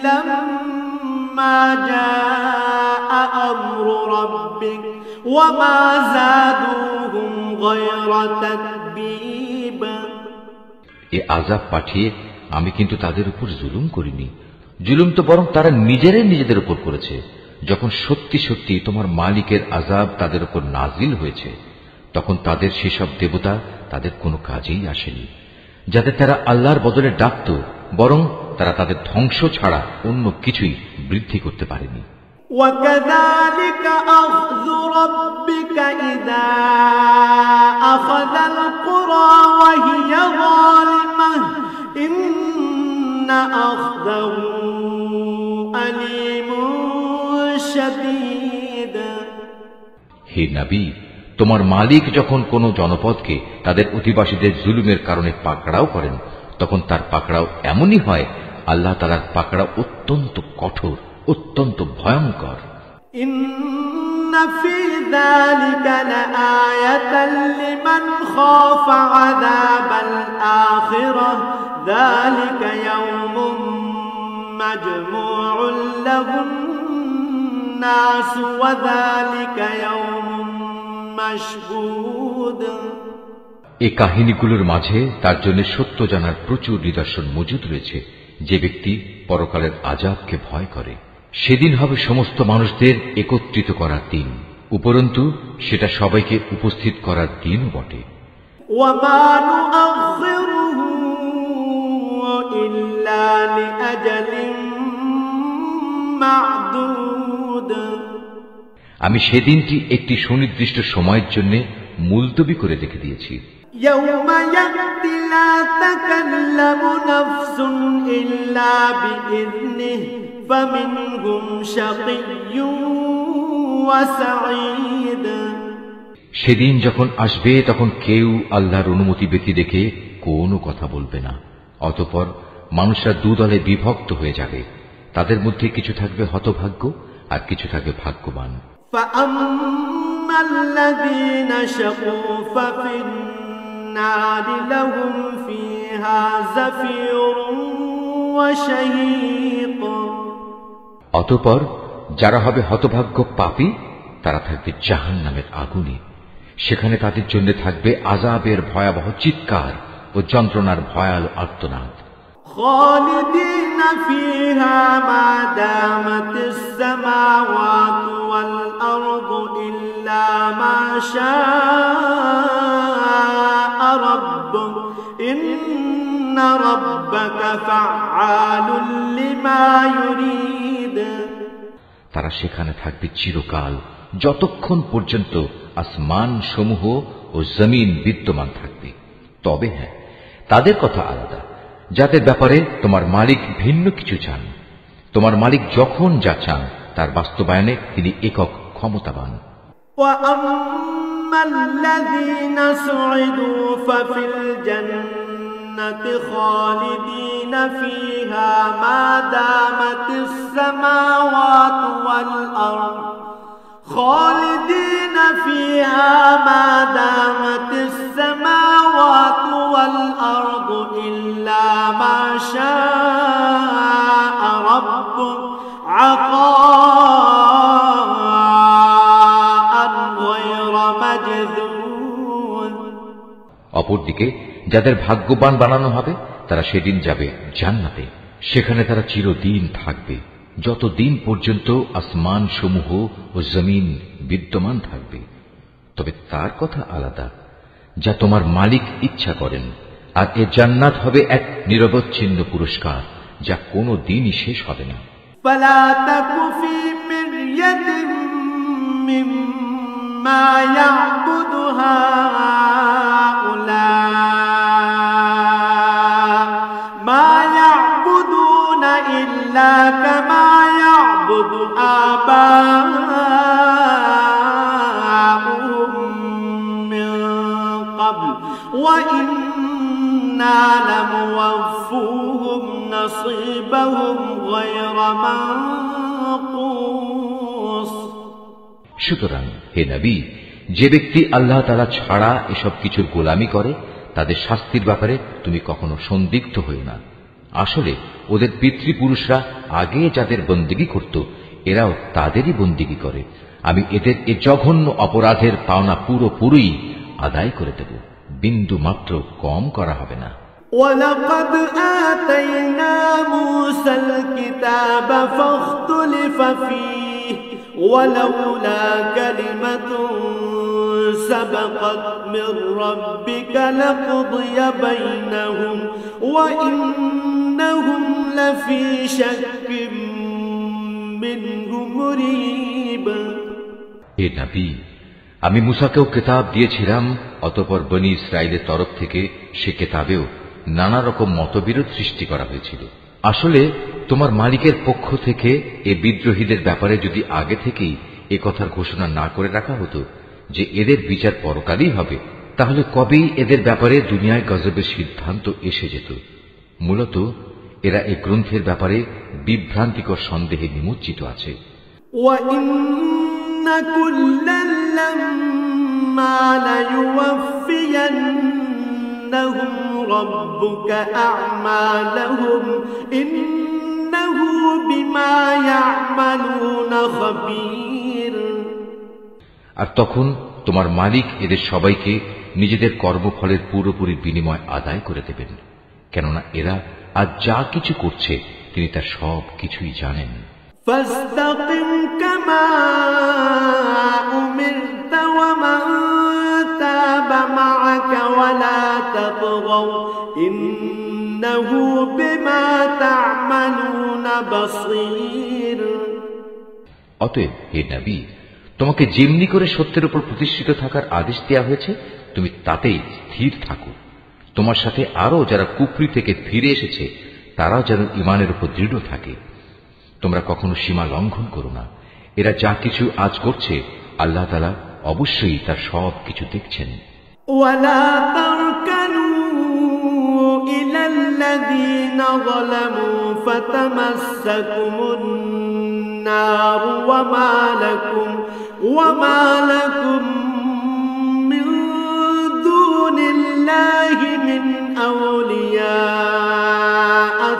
لما جاء أمر ربك وما زادوهم غير تتبيب। এ আযাব পাঠিয়ে আমি কিন্তু তাদের উপর জুলুম করিনি, জুলুম তো বরং তারা নিজেদের উপর করেছে। যখন সত্যি সত্যি তোমার মালিকের আযাব তাদের উপর নাজিল হয়েছে, তখন তাদের সেসব দেবতা তাদের কোনো কাজেই আসেনি, যাতে তারা আল্লাহর বদলে ডাকত, বরং তারা তাদের ধ্বংস ছাড়া অন্য কিছুই বৃদ্ধি করতে পারেনি। وكذلك أخذ ربك إذا أخذ القرى وهي ظالمة إن أخذه أليم شديد। হে নবী, তোমার মালিক যখন কোন জনপদকে তাদের অধিবাসীদের জুলুমের কারণে পাকড়াও করেন, তখন তার পাকড়াও এমনই হয়, আল্লাহ তাআলার পাকড়াও অত্যন্ত কঠোর, অত্যন্ত ভয়ঙ্কর। ইন্না ফী যালিকা লাআয়াতান লিমান খাফা আযাবাল আখিরাহ যালিকা ইয়াউমুম মাজমুউন লাহুন নাস ওয়া যালিকা ইয়াউমুম মাশহুদ। এই কাহিনীগুলোর মাঝে তার জন্য সত্য জানার প্রচুর নিদর্শন মজুদ রয়েছে। যে ব্যক্তি পরকালের আযাবকে ভয় করে, সেদিন হবে সমস্ত মানুষদের একত্রিত করার দিন, উপরন্তু সেটা সবাইকে উপস্থিত করার দিনও বটে। ওয়ামা নুআখিরুহু ইল্লা লিআজালিন মা'দুদ। আমি সেদিনটি একটি সুনির্দিষ্ট সময়ের জন্য মুলতবি করে রেখে দিয়েছি। ইয়াউমা ইয়াতি লা তাকাল্লামু নাফসুন ইল্লা বিইذনিহি ফামিনহুম শাকিয়্যুন ওয়া সাঈদ। সেদিন যখন আসবে তখন কেউ আল্লাহর অনুমতি ব্যতি রেখে কোনো কথা বলবে না। অতঃপর মানুষরা দুদলে বিভক্ত হয়ে যাবে, তাদের মধ্যে কিছু থাকবে হতভাগ্য আর কিছু থাকবে ভাগ্যবান। ফাআম্মাল্লাযীনা শাকু ফাফিন্নারি লাহুম ফীহা যাফিরুন ওয়া শাহীক। অতঃপর যারা হবে হতভাগ্য পাপী, তারা থাকবে জাহান্নামের আগুনে। সেখানে তাদের জন্য থাকবে আযাবের ভয়াবহ চিৎকার ও যন্ত্রণার ভয়াল আর্তনাদ। খালিদিনা ফীহা মা দামাতিস সামাওয়াতু ওয়াল আরদু ইল্লা মা শাআ রাব্বুক ইন্না রাব্বাকা ফাআলুল লিমা ইউরিদ। তারা সেখানে থাকবে চিরকাল, যতক্ষণ পর্যন্ত আসমান সমূহ ও জমিন বিদ্যমান থাকবে। তবে হ্যাঁ, তাদের কথা আলাদা, যাদের ব্যাপারে তোমার মালিক ভিন্ন কিছু চান। তোমার মালিক যখন যা চান তার বাস্তবায়নে তিনি একক ক্ষমতাবান। ওয়াআম্মাল্লাযীনা সুঈদু ফাফিল জান্নাতি খালিদিনা ফীহা মা দামাতিস সামাওয়াতু ওয়াল আরদ خالدين فيها ما دامت السماوات والأرض إلا ما شاء ربك عطاء غير مجذوذ। অপরদিকে যাদের ভাগ্যবান বানানো হবে তারা সেদিন যাবে জান্নাতে, সেখানে তারা চিরদিন থাকবে, যতদিন পর্যন্ত আসমান সমূহ ও জমিন বিদ্যমান থাকবে। তবে তার কথা আলাদা, যা তোমার মালিক ইচ্ছা করেন। আর এ জান্নাত হবে এক নিরবচ্ছিন্ন পুরস্কার, যা কোনো দিনই শেষ হবে না। ফালা তাকু ফী মিরয়াতিন মিম্মা ইয়াবুদু হাউলা মা ইয়াবুদুনা ইল্লা কামা ইয়াবুদু আবাউহুম মিন ক্বাবল ওয়া ইন্না লামুওয়াফফুহুম নাসীবাহুম গায়রা মানকুস। সুতরাং হে নবী, যে ব্যক্তি আল্লাহ তাআলা ছাড়া এসব কিছুর গোলামি করে, তাদের শাস্তির ব্যাপারে তুমি কখনো সন্দিগ্ধ হও না। আসলে ওদের পিতৃপুরুষরা আগে যাদের বন্দেগী করত, এরাও তাদেরই বন্দেগী করে। আমি এদের এ জঘন্য অপরাধের পাওনা পুরোপুরি আদায় করে দেব, বিন্দু মাত্র কম করা হবে না। ওয়ালাকাদ আতাইনা মূসাল কিতাবা ফাখতুলিফা ফীহি ওয়ালাউলা কালিমাতুন সাবাকাত মির রাব্বিকা লাকুদিয়া বাইনাহুম ওয়া ইন্নাহুম লাফী শাক্কিম মিনহু মুরিব। হে নবী, আমি মূসাকেও কিতাব দিয়েছিলাম, অতঃপর বনী ইসরাইলের তরফ থেকে সে কিতাবেও নানা রকম মতবিরোধ সৃষ্টি করা হয়েছিল। আসলে তোমার মালিকের পক্ষ থেকে এ বিদ্রোহীদের ব্যাপারে যদি আগে থেকেই এ কথার ঘোষণা না করে রাখা হতো, যে এদের বিচার পরকালই হবে, তাহলে কবেই এদের ব্যাপারে দুনিয়ায় গজবের সিদ্ধান্ত এসে যেত। মূলত এরা এই গ্রন্থের ব্যাপারে বিভ্রান্তিকর সন্দেহে নিমজ্জিত আছে। আর তখন তোমার মালিক এদের সবাইকে নিজেদের কর্মফলের পুরোপুরি বিনিময় আদায় করে দেবেন, কেননা এরা আজ যা কিছু করছে তিনি তার সব কিছুই জানেন। فاستقم كما أمرت ومن تاب معك ولا تطغوا إنه بما تعملون بصير। অতএব হে নবী, তোমাকে যেমনি করে সত্যের উপর প্রতিষ্ঠিত থাকার আদেশ দেওয়া হয়েছে তুমি তাতেই স্থির থাকো। তোমার সাথে আরো যারা কুফরি থেকে ফিরে এসেছে তারাও যেন ঈমানের উপর দৃঢ় থাকে। তোমরা কখনো সীমা লঙ্ঘন করো না। এরা যা কিছু আজ করছে আল্লাহ তাআলা অবশ্যই তার সব কিছু দেখছেন। ওয়ালা তারকানু ইলাল্লাযীনা যালামু ফাতামাসসাকুমুন নার ওয়ামা লাকুম মিন দুনিল্লাহি মিন আউলিয়া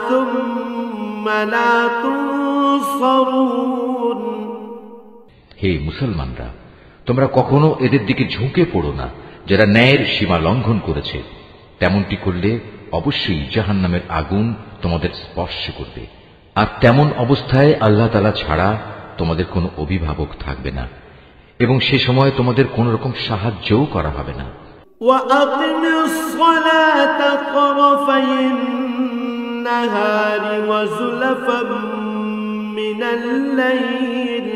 সুম্মা লা তুনসারুন। হে মুসলমানরা, তোমরা কখনো এদের দিকে ঝুঁকে পড়ো না যারা ন্যায়ের সীমা লঙ্ঘন করেছে। তেমনটি করলে অবশ্যই জাহান্নামের আগুন তোমাদের স্পর্শ করবে, আর তেমন অবস্থায় আল্লাহ তাআলা ছাড়া তোমাদের কোনো অভিভাবক থাকবে না এবং সে সময় তোমাদের কোন রকম সাহায্যও করা হবে না। ওয়াকিমিস সালাতা তারফাইন নাহারি ওয়া যুলফাম মিনাল লাইল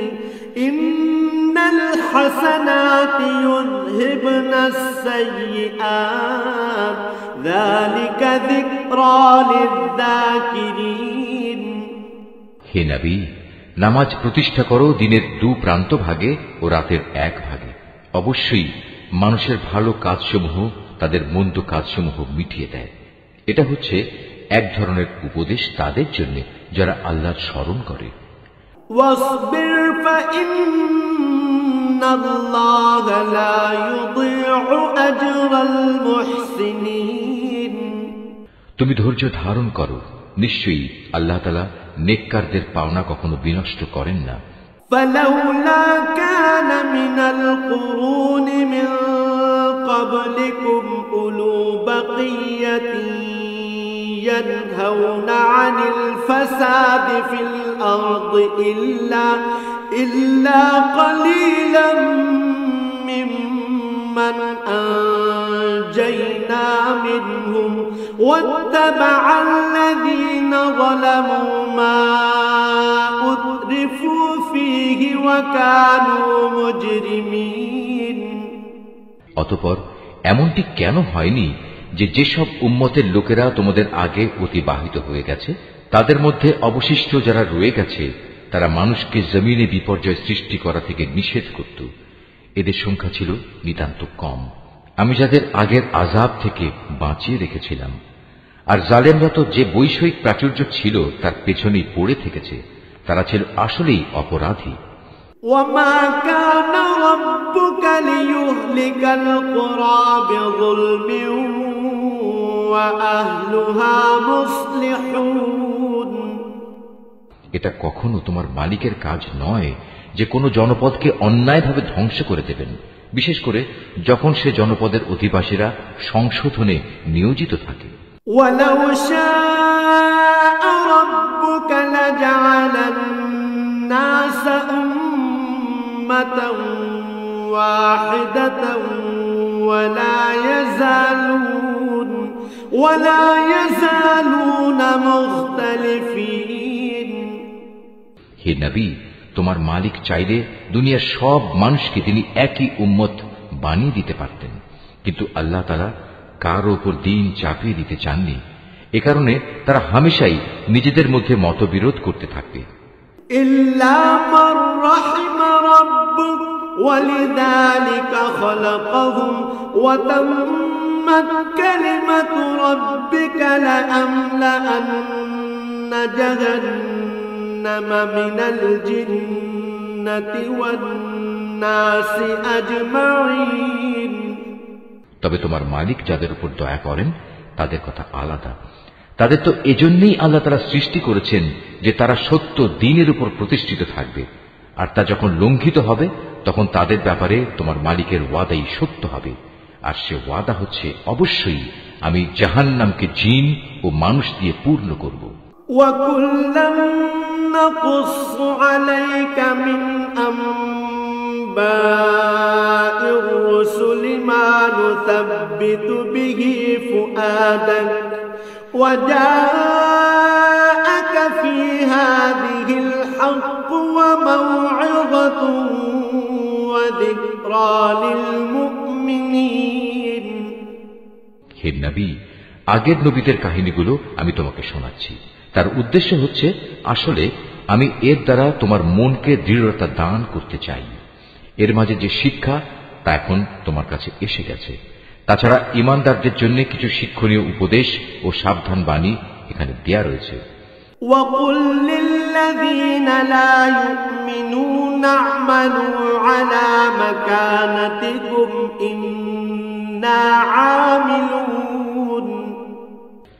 ইন্নাল হাসানাতি ইউযহিবনাস সাইয়্যাত যালিকা যিকরা লিয-যাকিরিন। হে নবী, নামাজ প্রতিষ্ঠা করো দিনের 2 প্রান্ত ভাগে ও রাতের 1 ভাগে। অবশ্যই মানুষের ভালো কাজসমূহ তাদের মন্দ কাজসমূহ মিটিয়ে দেয়। এটা হচ্ছে এক ধরনের উপদেশ তাদের জন্য যারা আল্লাহর স্মরণ করে। ওয়াসবির ফাইন্নাল্লাহা লা ইউযিউ আজরাল মুহসিনিন। তুমি ধৈর্য ধারণ করো, নিশ্চয়ই আল্লাহ তাআলা নেককারদের পাওনা কখনো বিনষ্ট করেন না। ফালাউলা কানা মিনাল কুরুনি মিন ক্বাবলিকুম উলু বাকিয়াতিন ইয়ানহাউনা আনিল ফাসাদি ফিল আরদি ইল্লা ক্বালিলাম মিম্মান আনজাইনা মিনহুম واتبع الذين ظلموا ما أترفوا فيه وكانوا مجرمين। অতঃপর এমনটি কেন হয়নি যে যেসব উম্মতের লোকেরা তোমাদের আগে অতিবাহিত হয়ে গেছে তাদের মধ্যে অবশিষ্ট যারা রয়ে গেছে তারা মানুষকে জমিনে বিপর্যয় সৃষ্টি করা থেকে নিষেধ করত। এদের সংখ্যা ছিল নিতান্ত কম। আমি যাদের আগের আযাব থেকে বাঁচিয়ে রেখেছিলাম। আর জালেমরা তো যে বৈষয়িক প্রাচুর্য ছিল তার পেছনেই পড়ে থেকেছে। তারা ছিল আসলেই অপরাধী। ওয়ামা কানা রাব্বুকা লিয়ুহলিকাল কুরা বিযুলমিন ওয়া আহলুহা মুসলিহুন। এটা কখনো তোমার মালিকের কাজ নয় যে কোনো জনপদকে অন্যায়ভাবে ধ্বংস করে দেবেন, বিশেষ করে যখন সে জনপদের অধিবাসীরা সংশোধনে নিয়োজিত থাকে। ওয়ালাউ শাআ রাব্বুকা লাজআলান নাসা উম্মাতান ওয়াহিদাতান ওয়ালা ইয়াযালুনা মুখতালিফিন। হে নবী, তোমার মালিক চাইলে দুনিয়ার সব মানুষকে তিনি একই উম্মত বানিয়ে দিতে পারতেন, কিন্তু আল্লাহ তাআলা কারো উপর দিন চাপিয়ে দিতে চাননি। এ কারণে তারা হামেশাই নিজেদের মধ্যে মতবিরোধ করতে থাকবে। ইল্লা মান রাহিমা রাব্বুক ولذلك خلقهم وتمت كلمة ربك لأملأن جهنم من الجنة والناس أجمعين তবে তোমার মালিক যাদের উপর দয়া করেন তাদের কথা আলাদা। তাদের তো এজন্যই আল্লাহ তাআলা সৃষ্টি করেছেন যে তারা সত্য দ্বীনের উপর প্রতিষ্ঠিত থাকবে, আর তা যখন লঙ্ঘিত হবে তখন তাদের ব্যাপারে তোমার মালিকের ওয়াদাই সত্য হবে। আর সে ওয়াদা হচ্ছে অবশ্যই আমি জাহান্নামকে জিন ও মানুষ দিয়ে পূর্ণ করব। وَكُلًّا نَّقُصُّ عَلَيْكَ مِنْ أَنبَاءِ الرُّسُلِ مَا نُثَبِّتُ بِهِ فُؤَادَكَ وَجَاءَكَ فِي هَٰذِهِ الْحَقُّ وَمَوْعِظَةٌ وَذِكْرَىٰ لِلْمُؤْمِنِينَ হে নবী, আগের নবীদের কাহিনীগুলো আমি তোমাকে শোনাচ্ছি। তার উদ্দেশ্য হচ্ছে আসলে আমি এর দ্বারা তোমার মনকে দৃঢ়তা দান করতে চাই। এর মাঝে যে শিক্ষা তা এখন তোমার কাছে এসে গেছে। তাছাড়া ঈমানদারদের জন্য কিছু শিক্ষণীয় উপদেশ ও সাবধান বাণী এখানে দেয়া রয়েছে। وَقُل لِّلَّذِينَ لَا يُؤْمِنُونَ اعْمَلُوا عَلَىٰ مَكَانَتِكُمْ إِنَّا عَامِلُونَ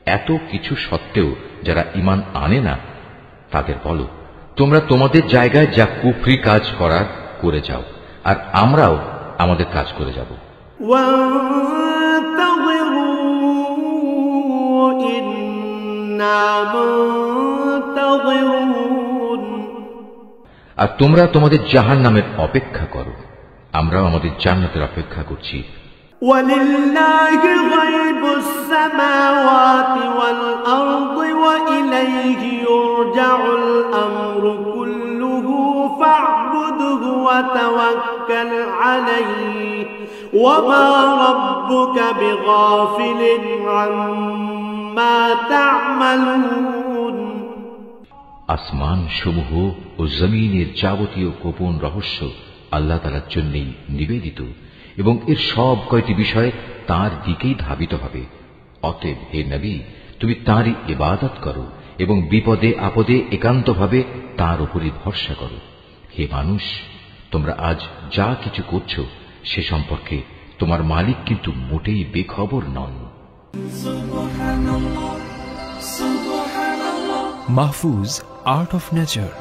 এত কিছু সত্ত্বেও যারা ঈমান আনে না তাদের বলো, তোমরা তোমাদের জায়গায় যা কুফরি কাজ করার করে যাও, আর আমরাও আমাদের কাজ করে যাব। وَانتَظِرُوا إِنَّا مُنتَظِرُونَ আর তোমরা তোমাদের জাহান্নামের অপেক্ষা করো, আমরাও আমাদের জান্নাতের অপেক্ষা করছি। وَلِلَّهِ غَيْبُ السَّمَاوَاتِ وَالْأَرْضِ وَإِلَيْهِ يُرْجَعُ الْأَمْرُ كُلُّهُ فَاعْبُدْهُ وَتَوَكَّلْ عَلَيْهِ وَمَا رَبُّكَ بِغَافِلٍ عَمَّا تَعْمَلُونَ আসমান সমূহ ও জমিনের যাবতীয় গোপন রহস্য আল্লাহ তাআলার জন্যই নিবেদিত এবং এর সব কয়টি বিষয় তাঁর দিকেই ধাবিত হবে। অতএব হে নবী, তুমি তাঁরই ইবাদত করো এবং বিপদে আপদে একান্তভাবে তাঁর উপরই ভরসা করো। হে মানুষ, তোমরা আজ যা কিছু করছো সে সম্পর্কে তোমার মালিক কিন্তু মোটেই বেখবর নন। Mahfuz, Art of Nature.